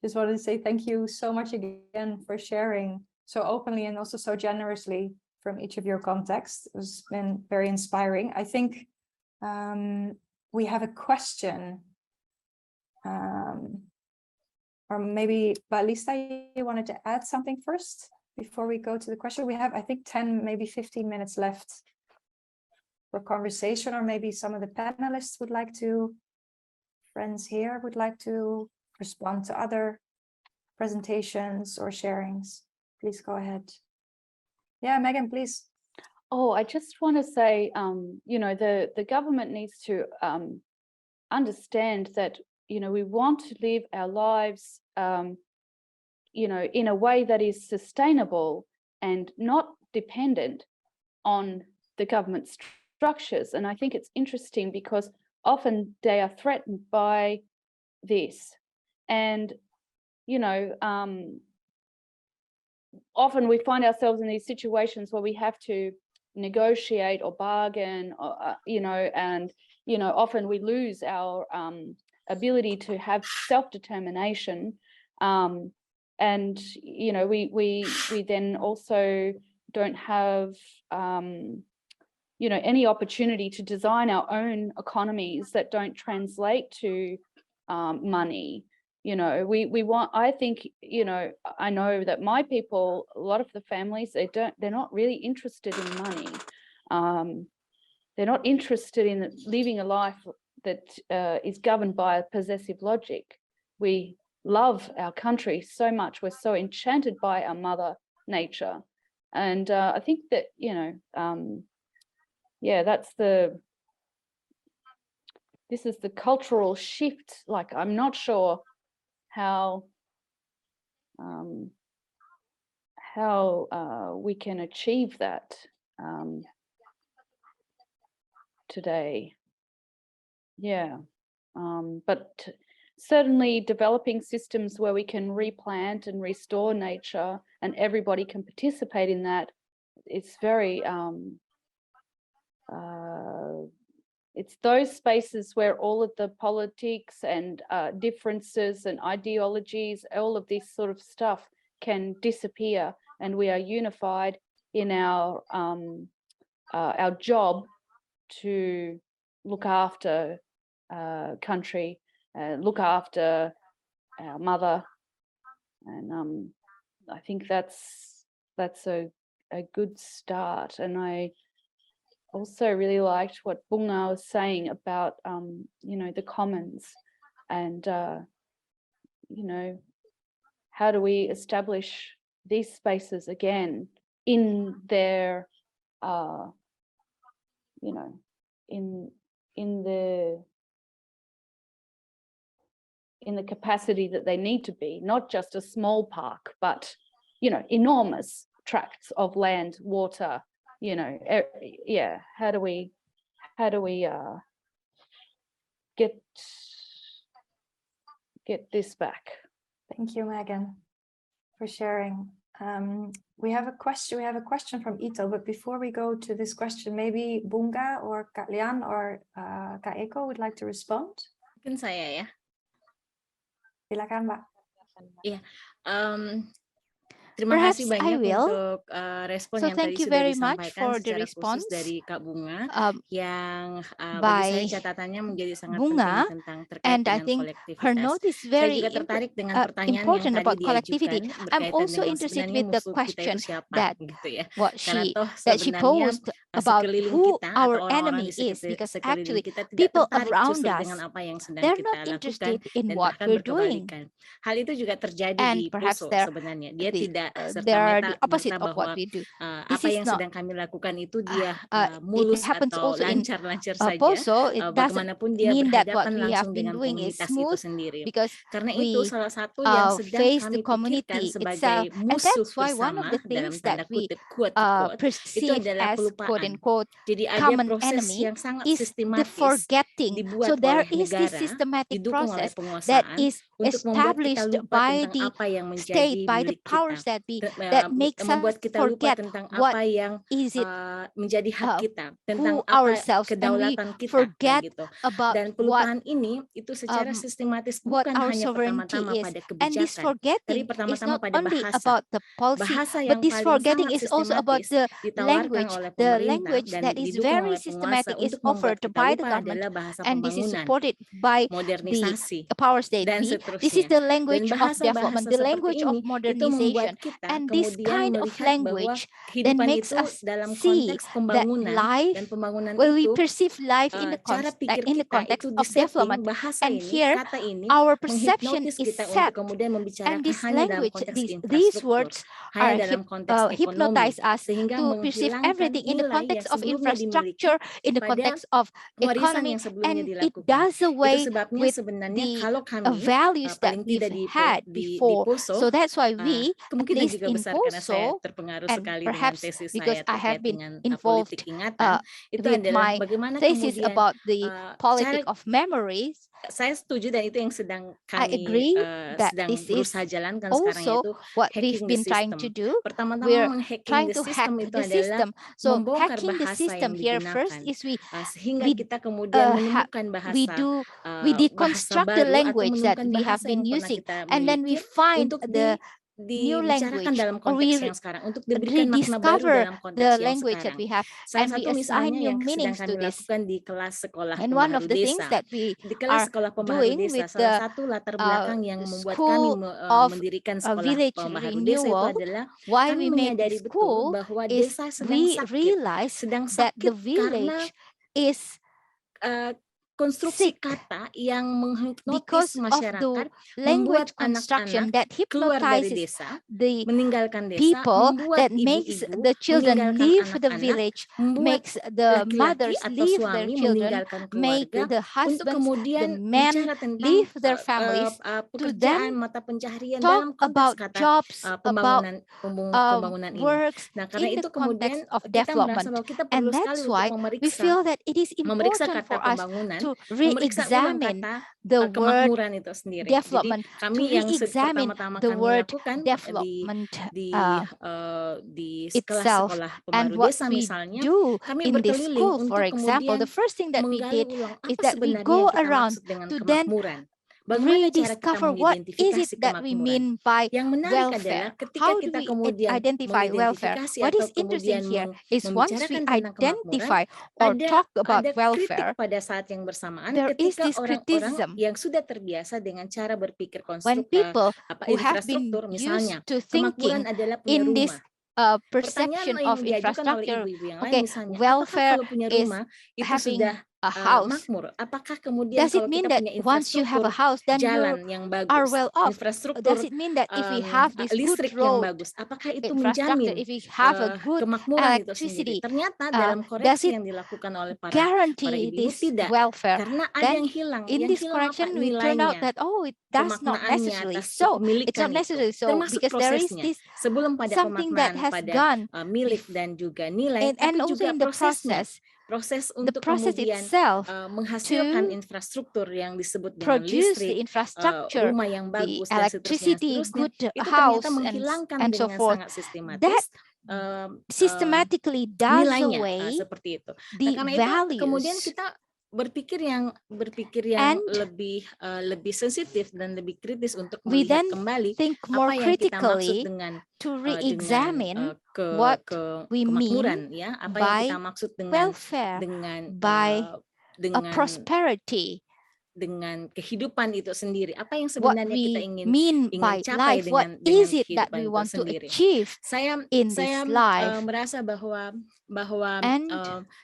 Just wanted to say thank you so much again for sharing so openly and also so generously from each of your contexts. It's been very inspiring. I think we have a question. Or maybe, Balista, you wanted to add something first before we go to the question? We have, I think, 10, maybe 15 minutes left for conversation, or maybe some of the panelists would like to, friends here would like to respond to other presentations or sharings. Please go ahead. Yeah, Megan, please. Oh, I just want to say, you know, the government needs to understand that, you know, we want to live our lives, you know, in a way that is sustainable and not dependent on the government structures. And I think it's interesting because often they are threatened by this. And, you know, often we find ourselves in these situations where we have to negotiate or bargain, or, you know, and, you know, often we lose our ability to have self-determination, and you know, we then also don't have you know, any opportunity to design our own economies that don't translate to money. You know, we want, I think, you know, I know that my people, a lot of the families, they're not really interested in money. They're not interested in living a life that is governed by a possessive logic. We love our country so much. We're so enchanted by our mother nature. And I think that, you know, yeah, this is the cultural shift. Like, I'm not sure how we can achieve that today. Yeah, but certainly developing systems where we can replant and restore nature and everybody can participate in that. It's very it's those spaces where all of the politics and differences and ideologies, all of this sort of stuff can disappear, and we are unified in our job to look after country, look after our mother, and I think that's a good start. And I also really liked what Bunga was saying about you know, the commons, and you know, how do we establish these spaces again in their you know, in the capacity that they need to be, not just a small park, but, you know, enormous tracts of land, water, you know. Yeah, how do we get this back? Thank you, Megan, for sharing. We have a question from Ito, but before we go to this question, maybe Bunga or Kak Lian or Kak Eko would like to respond. Mungkin saya ya. Silakan, Mbak. Iya. Terima kasih Perhaps I banyak will. untuk respon So yang thank tadi you sudah very much disampaikan for the secara response khusus dari Kak Bunga yang bagi by saya catatannya menjadi sangat Bunga, penting tentang terkait and I dengan think her kolektivitas. note is Saya very juga tertarik dengan pertanyaan yang important tadi about collectivity. diajukan I'm berkaitan also dengan interested sebenarnya with the musuh kita question itu siapa, that gitu ya. what Karena toh she sebenarnya posed about sekeliling who kita our atau orang-orang enemy di is, because sekeliling actually kita tidak people tertarik around justru us, dengan apa yang sedang they're kita not lakukan interested in dan what bahkan we're doing. berkebalikan. Hal itu juga terjadi And di perhaps Poso they're sebenarnya. Dia tidak they are the serta-merta opposite of what bahwa we do. This apa is yang not sedang kami lakukan itu dia it mulus happens atau also in lancar-lancar saja. Poso. It doesn't Bagaimanapun dia mean that what berhadapan we have langsung been dengan doing is komunitas itu smooth, sendiri. because Karena itu we salah satu yang sedang face the kami pikirkan community sebagai itself, and musuh that's why one of bersama the dalam things tanda that we kutip quote-unquote itu perceive adalah as quote kelupaan. unquote Jadi ada common proses enemy yang sangat is the sistematis forgetting. dibuat So there oleh is this negara, systematic didukung oleh process that penguasaan is untuk membuat kita established lupa by tentang the apa yang menjadi state, by the milik kita. powers that be, that makes us Membuat kita lupa forget tentang what apa yang is it menjadi hak kita, tentang who apa ourselves, and we kedaulatan kita, forget gitu. about Dan pelupaan ini itu secara sistematis what bukan our hanya sovereignty pertama-tama is. pada And this kebijakan, tapi forgetting is pertama-tama not pada only bahasa. about the policy, Bahasa but yang this paling forgetting sangat is also about sistematis the ditawarkan language. oleh The pemerintah language dan that is didukung very oleh penguasa systematic is untuk membuat offered kita by the lupa government, adalah bahasa and this is pembangunan, supported by the modernisasi, powers that dan be. This is seterusnya. the Dan language of development, bahasa-bahasa the seperti language of ini itu membuat modernization. kita And this kemudian kind of melihat bahwa language then kehidupan makes itu us dalam see konteks that pembangunan, life, dan pembangunan when we itu perceive life in the cara pikir in the kita context itu of disetting, development. bahasa And ini, here kata ini our perception menghipnotis is kita untuk set, kemudian and membicarakan this hanya dalam language, konteks these infrastruktur, words hanya are dalam konteks ekonomi, hypnotize us sehingga to perceive menghilangkan everything in the nilai yang context of sebelumnya dimiliki infrastructure, in the pada context of warisan economy, yang sebelumnya and it dilakukan. does Itu away sebabnya with sebenarnya the kalau kami values that paling we've tidak had di before. Poso, So that's why we, at kemungkinan least juga in besar karena saya Poso, terpengaruh and sekali dengan perhaps tesis because saya I have terkait been dengan involved politik ingatan, itu with adalah my bagaimana thesis kemudian about the politic cara of memories. saya setuju, dan itu yang sedang I kami agree that sedang this is berusaha jalankan sekarang, also yaitu what hacking we've the been trying system. to do. Pertama-tama We're menghacking trying the to hack system itu the adalah system. So membongkar hacking the bahasa system yang here first digunakan, is we sehingga kita kemudian menemukan we bahasa deconstruct the baru atau language that menemukan we have bahasa been yang pernah using, kita and then we miliki find untuk the new dibicarakan language, dalam or konteks we yang sekarang untuk diberikan makna baru rediscover dalam konteks the yang language that sekarang. we have, Salah and we satu assign misalnya new yang sedang meanings to kami this. lakukan di kelas sekolah And one pembaharu of the things desa. that we Di kelas are sekolah pembaharu doing desa, with salah the satu latar belakang yang membuat kami school of mendirikan sekolah village pembaharu desa itu renewal, adalah why kami we made menyadari this betul school bahwa is desa we realize sedang that the sakit karena village is konstruksi sick kata yang menghipnotis because of masyarakat, the membuat language construction anak-anak that keluar dari hypnotizes desa, the meninggalkan desa, people, membuat that makes ibu-ibu the children meninggalkan leave the anak-anak, village, membuat makes the laki-laki mothers atau leave their suami children, meninggalkan make keluarga the untuk husbands, the kemudian men bicara tentang leave their families to pekerjaan then mata pencaharian talk dalam konteks about kata jobs, about pembangunan ini. works Nah, karena in the itu kemudian context of kita merasa development. bahwa kita And perlu sekali that's untuk why we feel that it is memeriksa important kata for us pembangunan, to memeriksa ulang re-examine kata the word kemakmuran itu sendiri. development, Jadi to kami yang re-examine pertama-tama the kami word lakukan development di kelas itself, sekolah and pembaru what desa we misalnya, do kami in this berkeliling school, for untuk example, kemudian the first thing that we menggali did ulang is apa that we sebenarnya go yang kita around maksud dengan to then kemakmuran. Bagaimana cara kita rediscover what is it mengidentifikasi that we kemakmuran? mean by Yang menarik adalah welfare. ketika How do kita we kemudian identify welfare? mengidentifikasi What atau is interesting kemudian here is once we membicarakan tentang kemakmuran, identify or talk about ada welfare, kritik pada saat yang bersamaan there is ketika this orang-orang criticism yang sudah terbiasa dengan cara berpikir when people who have been infrastruktur, misalnya used to kemakmuran thinking adalah punya in this rumah. perception Pertanyaan of yang diajukan oleh infrastructure, ibu-ibu yang lain okay, misalnya, apakah welfare kalau punya is rumah itu having sudah a house. makmur? Apakah kemudian Does it kalau mean kita that punya once you have a infrastruktur house, then you jalan yang are bagus, well off? infrastruktur Does it mean that if we have this good listrik yang road bagus, apakah itu infrastructure, menjamin if we have a good kemakmuran itu sendiri? electricity, Ternyata dalam does koreksi it yang dilakukan oleh para guarantee ibu-ibu this tidak, welfare? karena ada Then yang hilang. in Yang this hilang apa? correction, we turn out Nilainya, that it does not pemaknaannya necessarily atas so. It's kepemilikan not itu, necessarily so termasuk because there is prosesnya. this Sebelum pada something that pemaknaan has pada gone milik dan juga nilai, and tapi also juga in the prosesnya. process, Proses the untuk process kemudian itself menghasilkan to infrastruktur yang disebut dengan produce the listrik, infrastructure, rumah yang the bagus dan seterusnya, electricity, good itu house, ternyata menghilangkan and so dengan forth, sangat that sistematis systematically does nilainya away seperti itu. Nah, the karena itu kemudian values kita berpikir yang and lebih sensitif dan lebih kritis untuk we melihat then kembali think more apa yang kita maksud critically dengan to re-examine what we kemakmuran, mean ya, apa yang by kita maksud dengan welfare, by a prosperity, dengan kehidupan itu sendiri, apa yang what sebenarnya kita we ingin mean by capai life, what dengan is it that kehidupan we itu want to sendiri. achieve Saya in this life, merasa bahwa and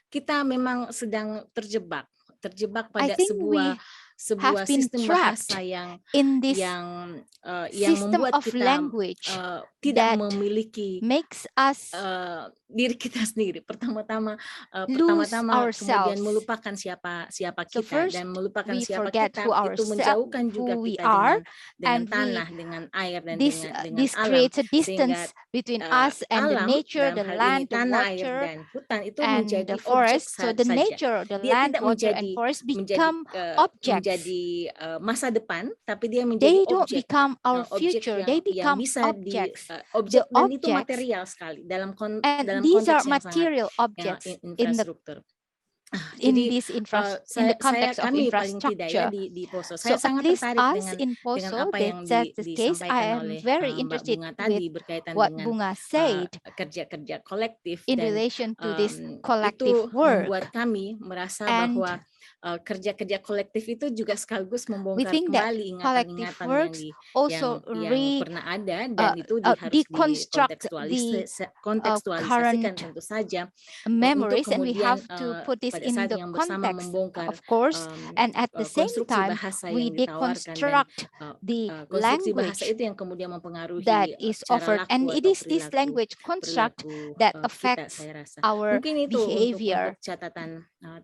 kita memang sedang terjebak I pada think we sebuah have been sistem trapped bahasa yang in this yang system membuat of kita language tidak that memiliki makes us diri kita sendiri. Pertama-tama lose kemudian ourselves. melupakan siapa So kita, first, dan melupakan we siapa forget kita who itu menjauhkan who juga we kita are, dengan and tanah, dengan air, dan this dengan alam, creates a sehingga distance between us and the alam, nature, dalam the hal land, ini the tanah, air, water, dan hutan itu and menjadi the objek forest. So the saja. nature, the Dia land, tidak water, and forest become objects. menjadi masa depan, tapi dia menjadi They don't objek. become our Objek future. yang They become bisa objects. objek, The dan itu objects, material sekali dalam and dalam these are konteks yang sangat material objects in the infrastruktur. in Jadi this in the context of kami paling tidak ya infrastructure. di Poso, So saya at sangat least tertarik us dengan in Poso, apa yang that's the case. disampaikan I am oleh very Mbak interested Bunga tadi with berkaitan what dengan Bunga said kerja-kerja kolektif, in dan relation to this itu collective membuat work. kami merasa And bahwa kerja-kerja kolektif itu juga sekaligus we membongkar think that kembali collective ingatan-ingatan works also yang pernah ada, dan itu harus deconstruct the kontekstualisasikan current tentu saja memories, untuk and we kemudian have to put this pada in saat the yang bersama context, membongkar of course, and at the same konstruksi time bahasa we yang ditawarkan, dan deconstruct the konstruksi bahasa language itu yang kemudian mempengaruhi that is cara offered, laku and it atau is this language construct that kita, affects saya rasa. our Mungkin itu behavior. untuk catatan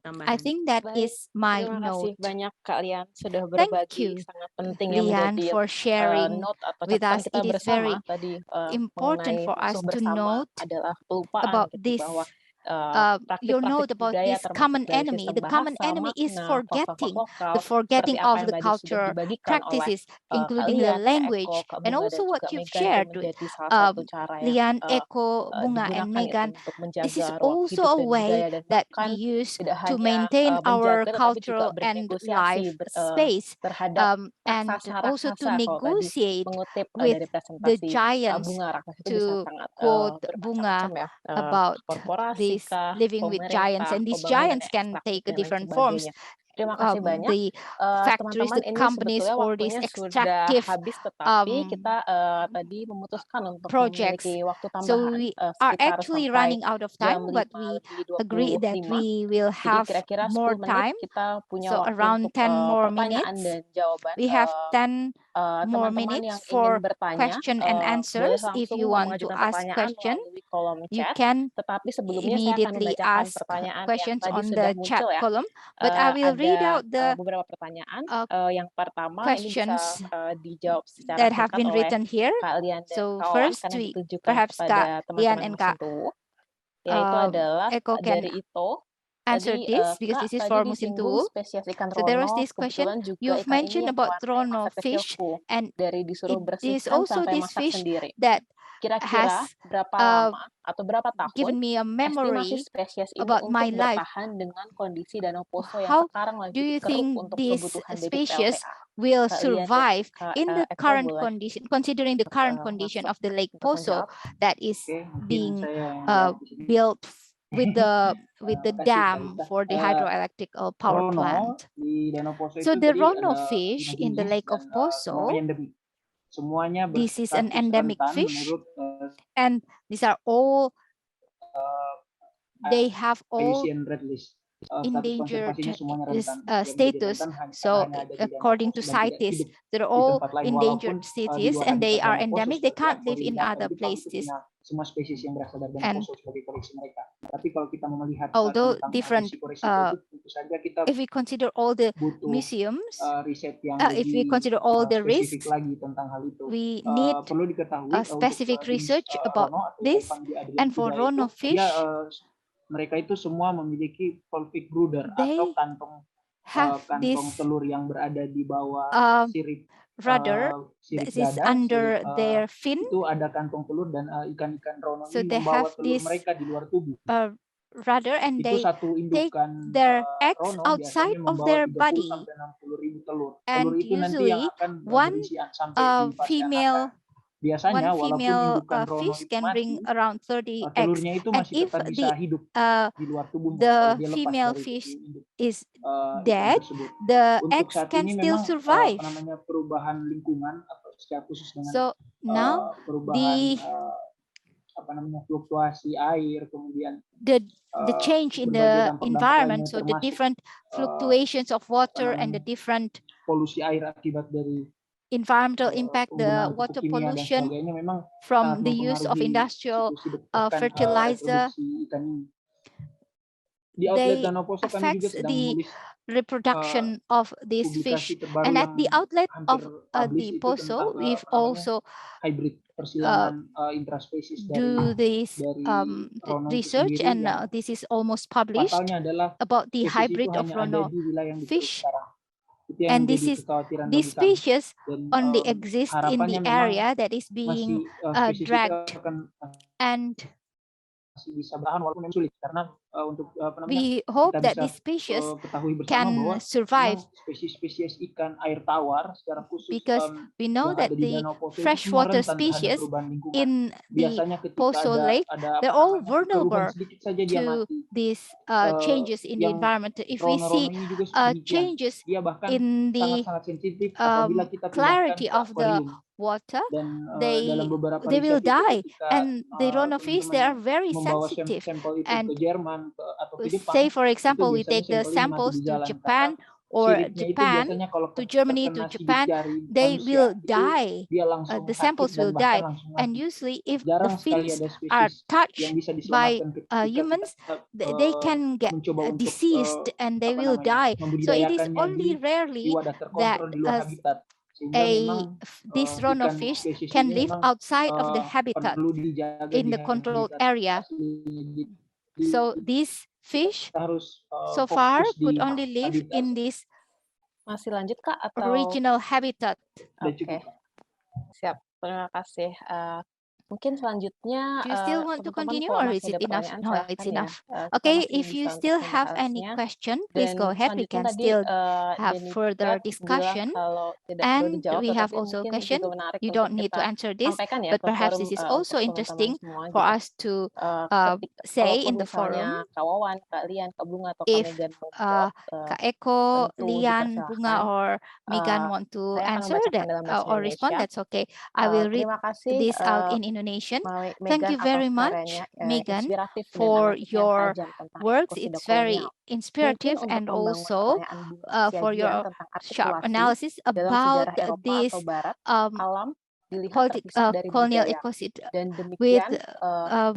tambahan. I think that is my Terima kasih note. banyak Kak Lian sudah Thank berbagi, you, sangat penting ya Lian, menjadi for sharing note atau with catatan us. kita It is bersama very tadi important mengenai for us musuh to bersama note adalah kelupaan about gitu, this bahwa your note about this common enemy. The common enemy is forgetting, the forgetting of the culture practices, including the language, and also what you've shared with Lian, Eko, Bunga, and Megan. This is also a way that we use to maintain our cultural and life space, and also to negotiate with the giants, to quote Bunga about this living with giants, and these giants can take different forms. The factories, the companies, or these extractive projects. So we are actually running out of time, but we agree that we will have more time. So around 10 more minutes. We have 10 more minutes for question and answers. If you want to ask question, you can immediately ask questions on the chat column. But I will read out the questions that have been written here. So first, we perhaps Kak Lian and Kak Eko can answer this, because this is for Musintuwu. So there was this question, you've mentioned about Rono fish, and it is also this fish that has given me a memory about my life. How do you think this species will survive in the current condition, considering the current condition of the Lake Poso that is being built with the dam for the hydroelectric power plant? So the Rono fish in the Lake of Poso, this is an endemic fish, and these are all, they have all endangered status. So according to CITES, they're all endangered status, and they are endemic. They can't live in other places. And although different, if we consider all the museums, if we consider all the risks, we need a specific research about this. And for Rono fish, mereka itu semua memiliki pelvic brooder atau kantong telur yang berada di bawah sirip rudder that is under their fin. Itu ada kantong telur dan ikan-ikan Rono so ini they membawa have telur this mereka di luar tubuh. Rudder, and they take their eggs outside of their body. And usually one female fish can bring around 30 eggs, and if the female fish is dead, the eggs can still survive. So now the change in the environment, so the different fluctuations of water and the different environmental impact, the water pollution from the use of industrial fertilizer, they affect the reproduction of these fish. And at the outlet of the Poso, we've also do this research, and this is almost published about the hybrid of Rono fish. And this species only exists in the area that is being dragged, and we hope that this species can survive, because we know that the freshwater species in the Poso Lake, they're all vulnerable to these changes in the environment. If we see changes in the clarity of the water, they will die. And the Rono fish, they are very sensitive. And say, for example, we take the samples to Japan, or Japan to Germany to Japan, they will die. The samples will die. And usually, if the fins are touched by humans, they can get diseased and they will die. So it is only rarely that this Rono fish can live outside of the habitat in the controlled area. So these fish kita harus so far fokus could di only live habitat. in this Masih lanjut Kak atau original habitat. Udah cukup, Kak. siap. Terima kasih. Mungkin selanjutnya Do you still want to teman-teman continue kalau or masih is it ada enough? pertanyaan No, silahkan it's ya. enough. Kita Okay, masih if you bisa untuk still have any membahasnya. question, please Dan go ahead. We selanjutnya can tadi still have Denny further bilang discussion. kalau tidak perlu And dijawab, we have tetapi also mungkin question. juga menarik You untuk don't need to kita answer this, sampaikan ya but ke perhaps forum this is untuk also teman-teman interesting semua for gitu. us to say Kalaupun in the misalnya forum. Kak Wawan, Kak Lian, Kak Bunga atau Kak If Megan mau menjawab, Kak Eko, tentu Lian, Bunga, dipersilahkan. or Megan want to Saya akan answer membacakan that dalam bahasa or respond, Indonesia. that's okay. I will read Terima kasih this out in Indonesian. Thank Megan you very atas much, karyanya Megan, inspiratif dan for analisis yang your tajam tentang works. ekosida It's very kolonial. Mungkin inspirative untuk and membangun also pertanyaan Bunga for Siagian your tentang sharp artikulasi analysis dalam about sejarah Eropa this atau Barat, alam dilihat terpisah dari colonial budaya. ecosystem. Dan With demikian,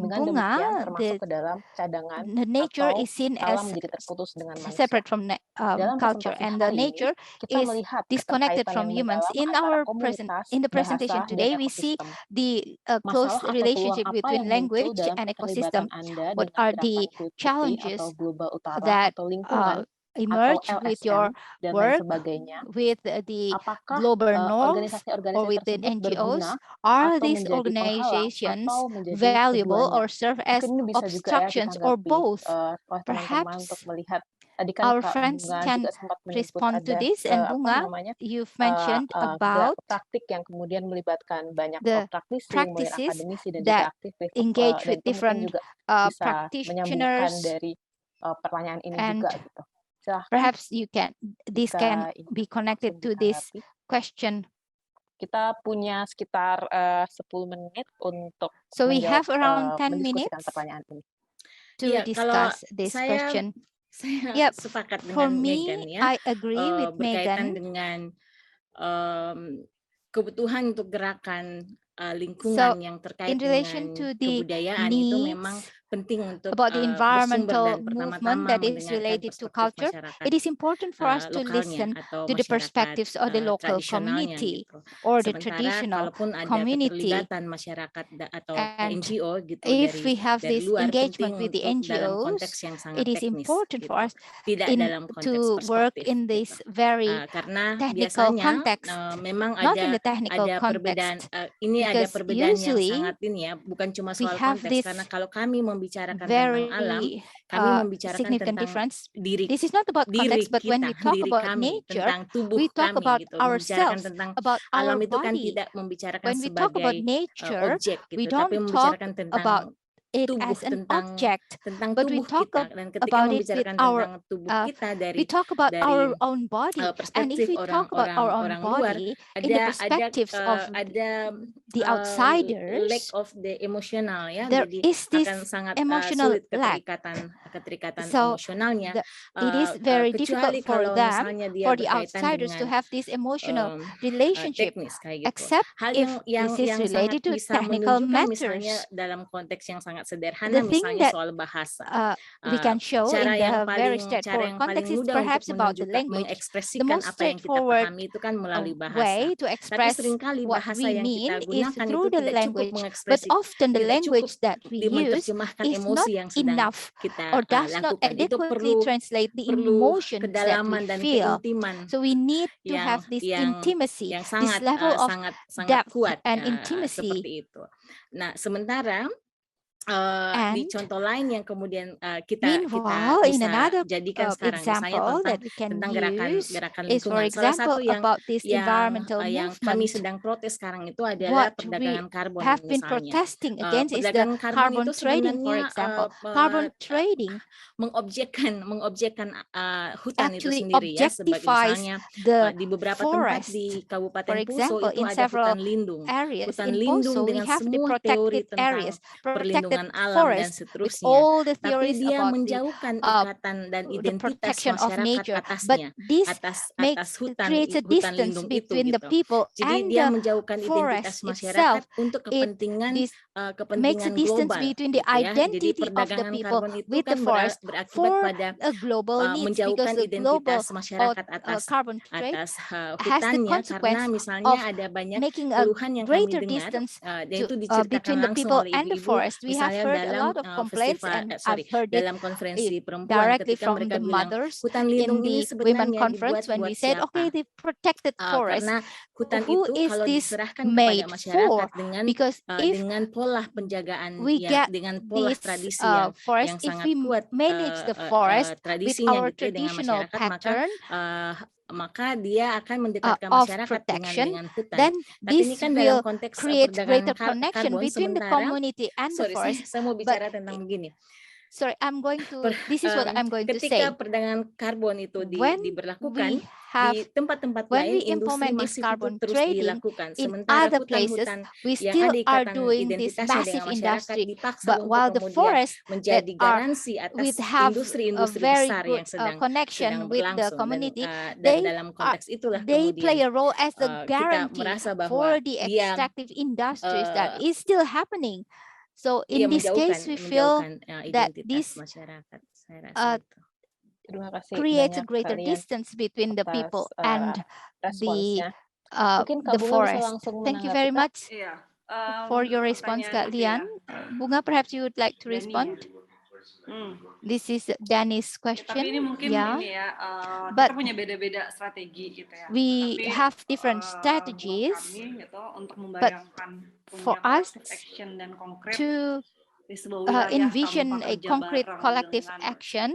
dengan demikian Bunga, termasuk ke dalam cadangan the nature atau is seen alam as menjadi terputus dengan manusia. separate from Dalam culture, presentasi and the hari nature ini, kita is melihat disconnected keterkaitan from yang humans. mendalam In antara our komunitas, in the presentation bahasa, today, dan we see ekosistem. the close Masalah atau peluang relationship apa between yang muncul language dalam and keterlibatan ecosystem. Anda What dengan are gerakan the kulit putih challenges atau global utara that atau lingkungan atau emerge with your LSM dan lain work sebagainya? with the Apakah global north organisasi-organisasi or within tersebut NGOs? berguna Are atau these menjadi penghalang organizations atau menjadi valuable keduanya? or serve as Mungkin ini bisa juga ya obstructions or ditanggapi both? oleh teman-teman untuk Perhaps melihat. Tadi kan our Kak friends Bunga can juga sempat menyebut respond to ada this, and Bunga, you've mentioned about praktik yang kemudian melibatkan banyak the praktisi, mulai practices akademisi dan that juga aktivis, engage dan with itu mungkin different juga bisa menyambungkan practitioners, dari pertanyaan ini and juga gitu. Silahkan perhaps this jika can ini be connected langsung to this ditanggapi. question. Kita punya sekitar 10 menit untuk So we menjawab, have around 10 mendiskusikan minutes pertanyaan ini. to Iya, kalau discuss this saya question. Saya sepakat For dengan me, Megan ya, I agree with berkaitan Megan. dengan kebutuhan untuk gerakan lingkungan yang terkait in relation dengan to the kebudayaan itu memang needs penting untuk about the environmental bersumber dan movement pertama-tama that is mendengarkan related to perspektif culture, masyarakat it is important for us to lokalnya listen atau to the masyarakat perspectives of the local tradisionalnya community gitu. or the Sementara traditional kalaupun ada community. keterlibatan masyarakat atau And NGO gitu if we have dari this luar, engagement penting with the untuk dalam konteks NGOs, yang sangat it is teknis important gitu. for us Tidak dalam konteks to work perspektif in this gitu. very Karena technical biasanya context, memang not in the technical ada perbedaan context. ini ada Because perbedaan yang usually sangat ini ya, bukan cuma we soal have konteks, this karena kalau kami membicarakan tentang very alam, kami membicarakan significant tentang difference. diri This is not about diri context, but when kita, we talk diri about kami, nature, tentang tubuh we talk kami about gitu. Membicarakan ourselves, tentang about alam our itu kan body. tidak membicarakan When we talk about sebagai nature, objek we gitu, don't tapi talk membicarakan tentang about it tubuh, as an tentang object, but we tubuh talk kita. Dan ketika about it with membicarakan our tentang tubuh kita we talk about dari our own body, and if perspektif we talk about our own orang luar, body in the perspectives of ada the outsiders, lack of the emotional ya, there jadi is this akan sangat emotional sulit lack. keterikatan So emosionalnya. it is very difficult Kecuali for kalau them, misalnya dia for the berkaitan outsiders to dengan have this emotional relationship, teknis kayak gitu. except Hal if yang this is sangat related to bisa technical menunjukkan misalnya matters. dalam konteks yang sangat sederhana, The thing misalnya that soal bahasa. we can show in Cara yang the very paling straightforward context is mudah perhaps untuk about the menunjukkan, language. The mengekspresikan most apa yang kita straightforward pahami itu kan melalui bahasa. way to Tapi express seringkali what bahasa we yang mean kita is gunakan itu through the tidak cukup language, but mengekspresi, often the tidak cukup language that we use menerjemahkan is emosi not yang sedang enough kita or does not lakukan. Itu adequately translate the perlu emotions that we kedalaman dan feel. keintiman So we need to yang have this intimacy, yang this sangat level of sangat depth kuat and intimacy. seperti itu. Nah, sementara di contoh lain yang kemudian kita meanwhile, in bisa another jadikan sekarang, misalnya example that we can tentang use gerakan is, for lingkungan. Salah example, satu about this environmental yang kami movement. sedang protes sekarang itu adalah What perdagangan we karbon have been misalnya. protesting against is the Perdagangan karbon carbon itu trading, for sebenarnya example. Carbon trading mengobjekkan hutan itu actually sendiri ya, sebagai objectifies misalnya the di beberapa tempat forest. di For Kabupaten Poso example, itu in ada several hutan lindung. areas Hutan in lindung Poso, we dengan have the semua teori protected tentang areas, protected perlindungan alam dan forest with seterusnya. all the Tapi theories dia about menjauhkan ikatan dan the identitas protection of masyarakat nature. atasnya, But this atas creates a hutan distance lindung itu between the gitu. people Jadi and dia the menjauhkan identitas forest masyarakat itself. untuk kepentingan Makes a kepentingan distance global between the gitu ya. Jadi identity of the perdagangan people karbon itu with the kan forest berakibat for pada a global needs, because menjauhkan the global identitas masyarakat carbon trade atas has the hutannya, karena consequence misalnya of ada banyak making a keluhan yang kami greater dengar distance dan itu diceritakan between the langsung people oleh and the ibu-ibu, forest. We have saya heard a lot dalam of complaints, and I've heard it dalam konferensi perempuan directly ketika from mereka the bilang mothers hutan in lindung ini the women sebenarnya conference dibuat when we buat said, siapa? okay, the protected forest, Karena hutan who itu is kalau this diserahkan kepada made masyarakat for? dengan Because if dengan pola penjagaan we get dengan pola this tradisi forest, yang if sangat we kuat manage the forest with tradisinya our gitu ya dengan traditional masyarakat, pattern maka dia akan mendekatkan of masyarakat protection, dengan hutan. then Tapi ini this kan dalam will konteks create perdagangan greater connection karbon, between the sementara community and the forest. saya mau bicara tentang begini. Sorry, this is what I'm going to say. Ketika perdagangan karbon itu diberlakukan di tempat-tempat lain, industri masif itu terus dilakukan. Sementara hutan-hutan yang ada ikatan identitasnya dengan masyarakat dipaksa untuk kemudian menjadi garansi atas industri-industri besar yang sedang berlangsung. Dan dalam konteks itulah they play kemudian a role as the kita guarantee merasa bahwa for the extractive industries that is still happening. So in this case, we feel that this creates a greater distance between the people and the forest. Thank you very much for your response, Kak Lian. Bunga, perhaps you would like to respond? This is Danny's question. Tapi ini mungkin ini ya, but kita punya beda-beda strategi gitu ya. We have different strategies, kami, gitu, untuk but for us action dan konkret to di sebuah wilayah envision a concrete collective action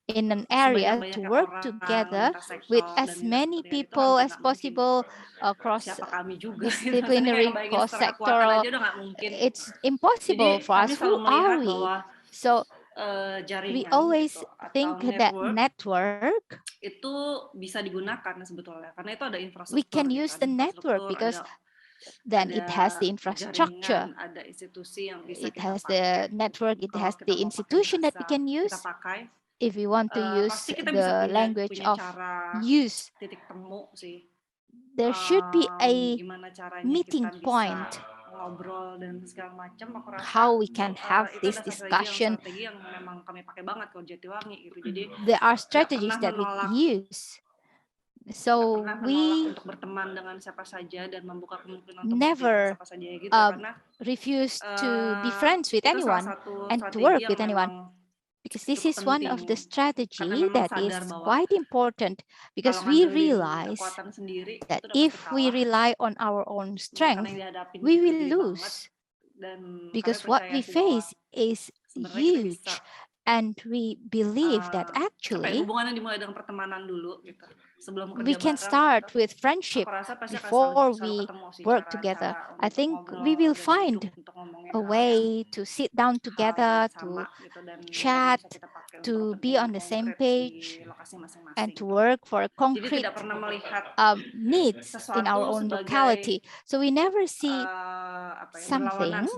in an area to work together with as many people as possible across disciplinary, cross-sectoral. It's impossible for us. Who are we? So we always think that network, itu bisa digunakan sebetulnya karena itu ada infrastruktur. We can use the network because then it has the infrastructure, it has the network, it has the institution that we can use. If we want to use the language of use, there should be a meeting point, how we can have this discussion. There are strategies that we use. So we never refuse to be friends with anyone and to work with anyone, because this is one of the strategy that is quite important, because we realize that if we rely on our own strength, we will lose, because what we face is huge. And we believe that actually we can start with friendship before we work together. I think we will find a way to sit down together, to chat, to be on the same page, and to work for concrete needs in our own locality. So we never see something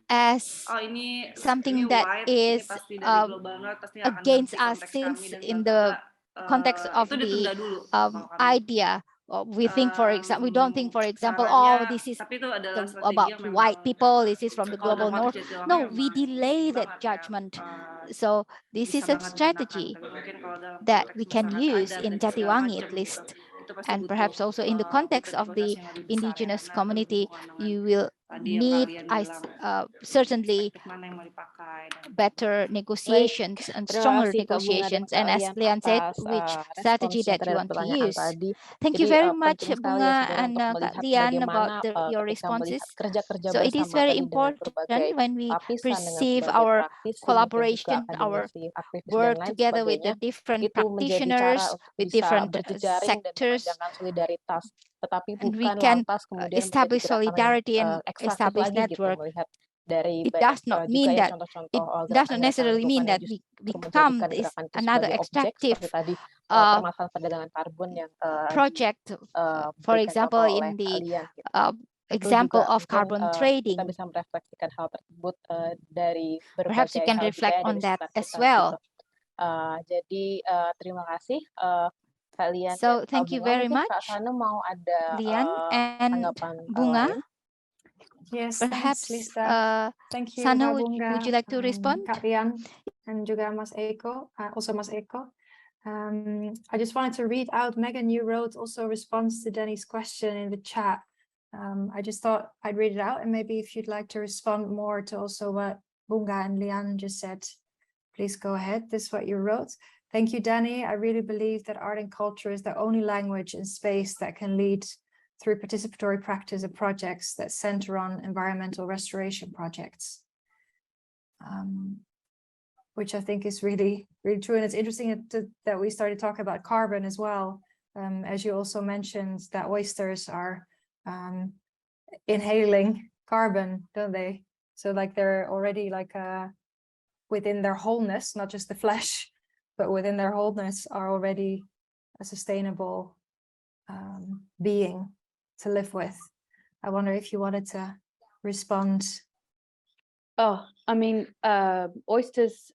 as something that is against us, since in the context of the idea, we think, for example, we don't think, for example, oh, this is about white people, this is from the global north. No, we delay that judgment. So this is a strategy that we can use in Jatiwangi, at least, and perhaps also in the context of the indigenous community. You will need, certainly, better negotiations and stronger negotiations, and as Lian said, which strategy that you want to use. Thank you very much, Bunga and Lian, about your responses. So it is very important when we perceive our collaboration, our work together with the different practitioners, with different sectors, and we can establish solidarity and establish network. It does not mean that it does not necessarily mean that we become another extractive project. For example, in the example of carbon trading, perhaps you can reflect on that as well. So thank you very much, Lian and Bunga. Yes, perhaps thanks, Lisa. Thank you, Sana, Bunga, would you like to respond? Kak Lian, and juga Mas Eko, also Mas Eko. I just wanted to read out, Megan, you wrote also a response to Danny's question in the chat. I just thought I'd read it out, and maybe if you'd like to respond more to also what Bunga and Lian just said, please go ahead. This is what you wrote. Thank you, Danny. I really believe that art and culture is the only language in space that can lead through participatory practice of projects that center on environmental restoration projects. Which I think is really, really true. And it's interesting that we started talking about carbon as well. As you also mentioned, that oysters are inhaling carbon, don't they? So like they're already like within their wholeness, not just the flesh, but within their wholeness are already a sustainable being to live with. I wonder if you wanted to respond. Oh, I mean, oysters,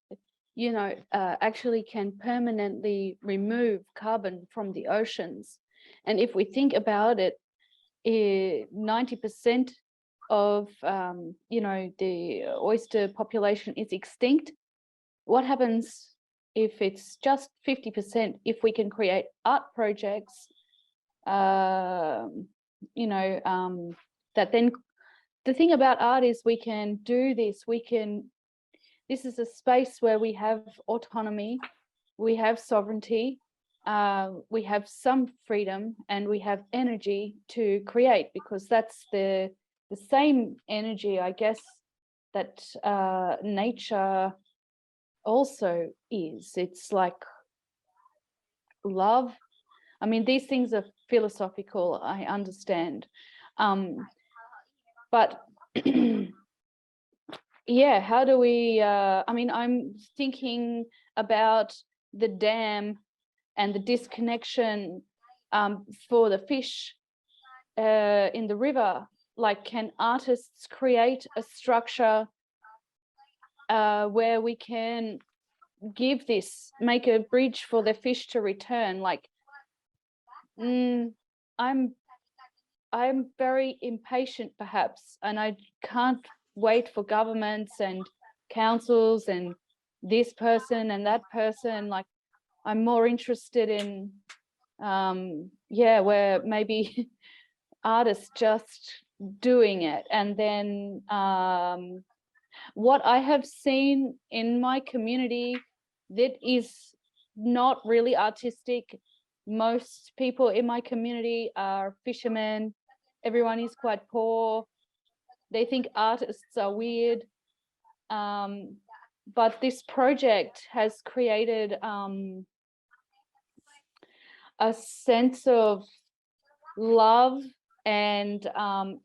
you know, actually can permanently remove carbon from the oceans. And if we think about it, 90% of, you know, the oyster population is extinct. What happens if it's just 50%? If we can create art projects, you know, that then, the thing about art is we can do this, this is a space where we have autonomy, we have sovereignty, we have some freedom, and we have energy to create, because that's the same energy, I guess, that nature also is. It's like love. I mean, these things are philosophical, I understand. But yeah, how do we, I mean, I'm thinking about the dam and the disconnection for the fish in the river. Like, can artists create a structure where we can give this, make a bridge for the fish to return? Like, I'm very impatient, perhaps, and I can't wait for governments and councils and this person and that person. Like, I'm more interested in, yeah, where maybe artists just doing it. And then what I have seen in my community that is not really artistic. Most people in my community are fishermen. Everyone is quite poor. They think artists are weird. But this project has created a sense of love and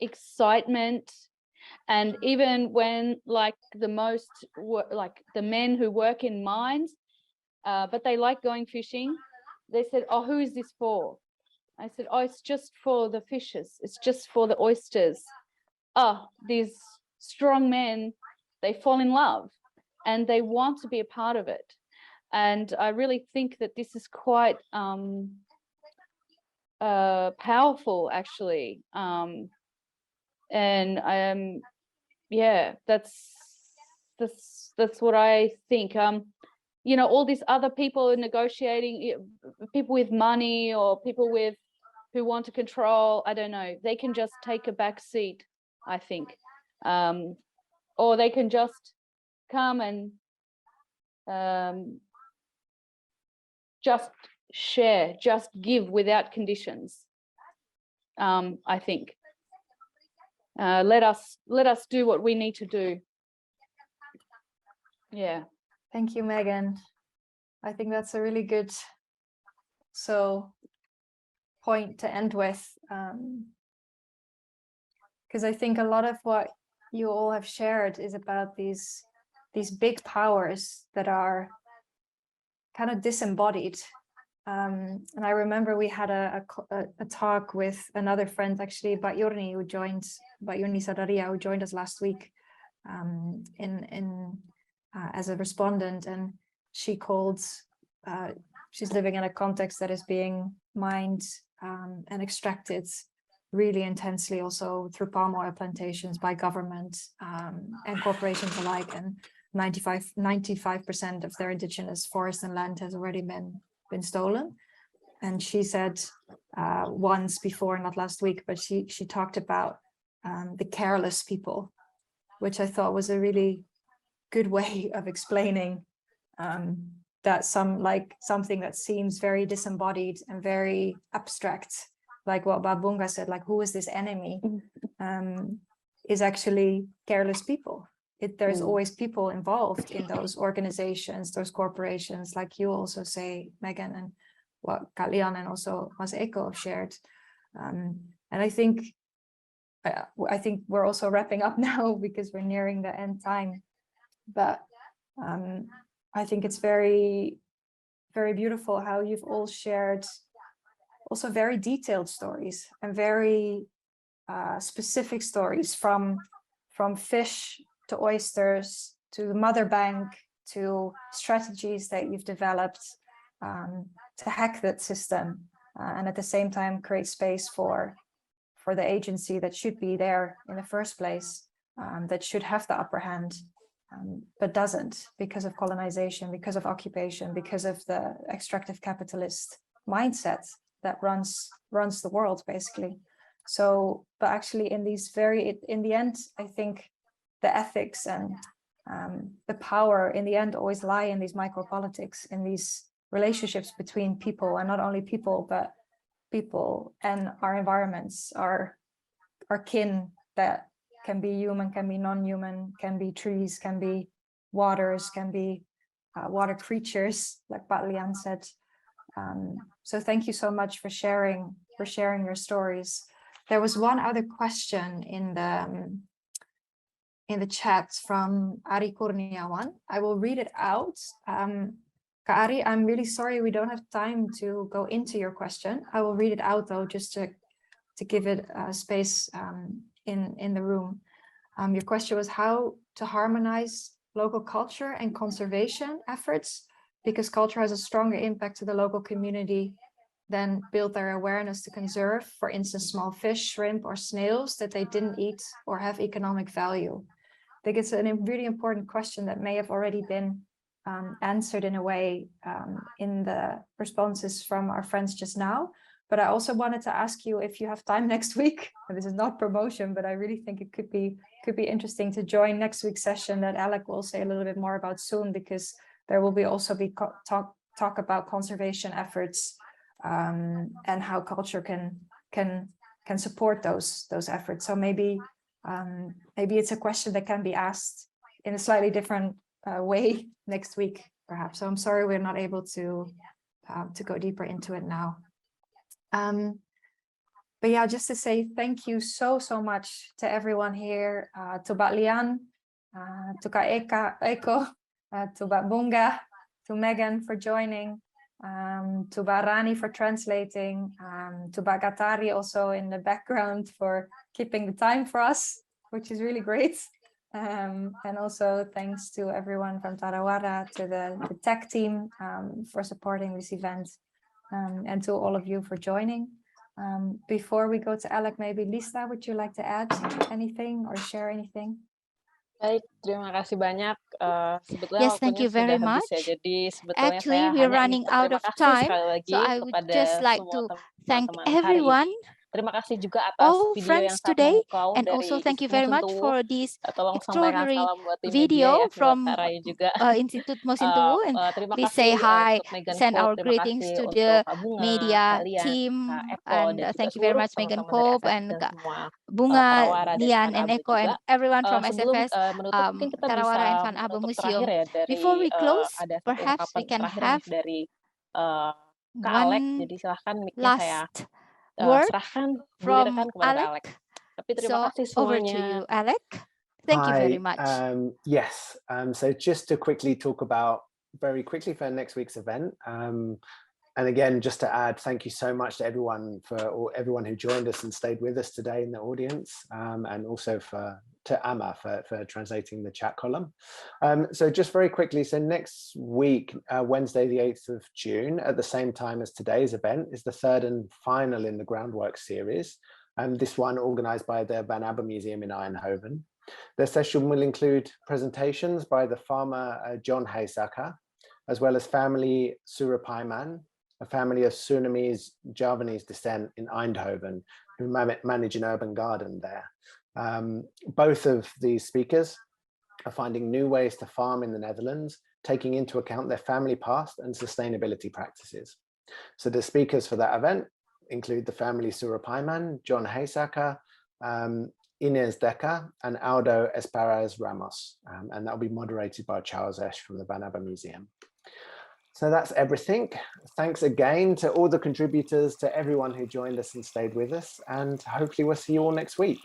excitement. And even when, like, the men who work in mines, but they like going fishing, they said, "Oh, who is this for?" I said, "Oh, it's just for the fishes. It's just for the oysters." Oh, these strong men, they fall in love and they want to be a part of it. And I really think that this is quite powerful, actually. And yeah, that's what I think. You know, all these other people negotiating, people with money or people who want to control, I don't know, they can just take a back seat, I think. Or they can just come and just share, just give without conditions. I think. Let us do what we need to do. Yeah. Thank you, Megan. I think that's a really good point to end with, because I think a lot of what you all have shared is about these big powers that are kind of disembodied. And I remember we had a talk with another friend, actually, Bayurni Sadaria, who joined us last week as a respondent, and she called, she's living in a context that is being mined and extracted really intensely, also through palm oil plantations by government and corporations alike, and 95% of their indigenous forest and land has already been stolen. And she said once before, not last week, but she talked about the careless people, which I thought was a really good way of explaining that something that seems very disembodied and very abstract, like what Babunga said, like who is this enemy, is actually careless people. There's always people involved in those organizations, those corporations, like you also say, Megan, and what Lian and also Mas Eko have shared. And I think we're also wrapping up now because we're nearing the end time. But I think it's very, very beautiful how you've all shared also very detailed stories and very specific stories from fish to oysters to the mother bank to strategies that you've developed to hack that system and at the same time create space for the agency that should be there in the first place, that should have the upper hand, but doesn't because of colonization, because of occupation, because of the extractive capitalist mindset that runs the world basically. So, but actually in the end, I think the ethics and the power in the end always lie in these micropolitics, in these relationships between people, and not only people, but people and our environments, our kin that can be human, can be non-human, can be trees, can be waters, can be water creatures, like Pak Lian said. So thank you so much for sharing your stories. There was one other question in the chat from Ari Kurniawan. I will read it out. Kak Ari, I'm really sorry we don't have time to go into your question. I will read it out though, just to give it space in the room. Your question was how to harmonize local culture and conservation efforts, because culture has a stronger impact to the local community than build their awareness to conserve, for instance, small fish, shrimp, or snails that they didn't eat or have economic value. I think it's a really important question that may have already been answered in a way in the responses from our friends just now. But I also wanted to ask you if you have time next week, and this is not promotion, but I really think it could be interesting to join next week's session that Alec will say a little bit more about soon, because there will also be talk about conservation efforts and how culture can support those efforts. So maybe it's a question that can be asked in a slightly different way next week, perhaps. So I'm sorry we're not able to go deeper into it now. But yeah, just to say thank you so much to everyone here, to Pak Lian, to Kak Eko, to Babunga, to Megan for joining, to Barani for translating, to Bagatari also in the background for keeping the time for us, which is really great. And also thanks to everyone from TarraWarra, to the tech team for supporting this event, and to all of you for joining. Before we go to Alec, maybe Lisa, would you like to add anything or share anything? Baik, terima kasih banyak. Yes, thank you very much. Ya. Jadi actually, we're running out of time, so I would just like to thank everyone, Terima kasih juga atas all video friends yang sangat today, memukau and dari also thank you Institut very much Mosintuwu. for this Tolong sampaikan extraordinary salam buat tim video media ya, from buat Tarai juga. Institut Mosintuwu, and Terima please kasih say hi, untuk Megan send Pope, our terima greetings kasih to untuk the Kak Bunga, media Kak Lian, team, Kak Eko, and dan juga thank you very seluruh much Megan teman-teman dari Pope FF and dan Kak semua Bunga, TarraWarra dan Lian, Fan and Abbe Eko, and juga. everyone from Sebelum SFS, menutup, mungkin kita bisa TarraWarra and Fan menutup Abbemuseum. terakhir ya dari Before we close, ada satu perhaps ungkapan we can terakhir have nih dari Kak Alek. one Jadi silahkan mic-nya saya last word serahkan, from giliran kepada Kak Alek. Alec. Tapi terima So kasih over to semuanya. you, Alec. Thank you very Hi, much. yes, so just to quickly talk about very quickly for next week's event. And again, just to add, thank you so much to everyone who joined us and stayed with us today in the audience, and also to Amma for translating the chat column. So just very quickly, so next week, Wednesday, the 8th of June, at the same time as today's event, is the third and final in the groundwork series. This one organized by the Abbemuseum in Eindhoven. The session will include presentations by the farmer John Haysaka, as well as family Surapaiman, a family of Surinamese Javanese descent in Eindhoven, who manage an urban garden there. Both of these speakers are finding new ways to farm in the Netherlands, taking into account their family past and sustainability practices. So the speakers for that event include the family Surapaiman, John Heysaka, Inez Decker, and Aldo Esparaz Ramos. And that will be moderated by Charles Esch from the Abbemuseum. So that's everything. Thanks again to all the contributors, to everyone who joined us and stayed with us, and hopefully we'll see you all next week.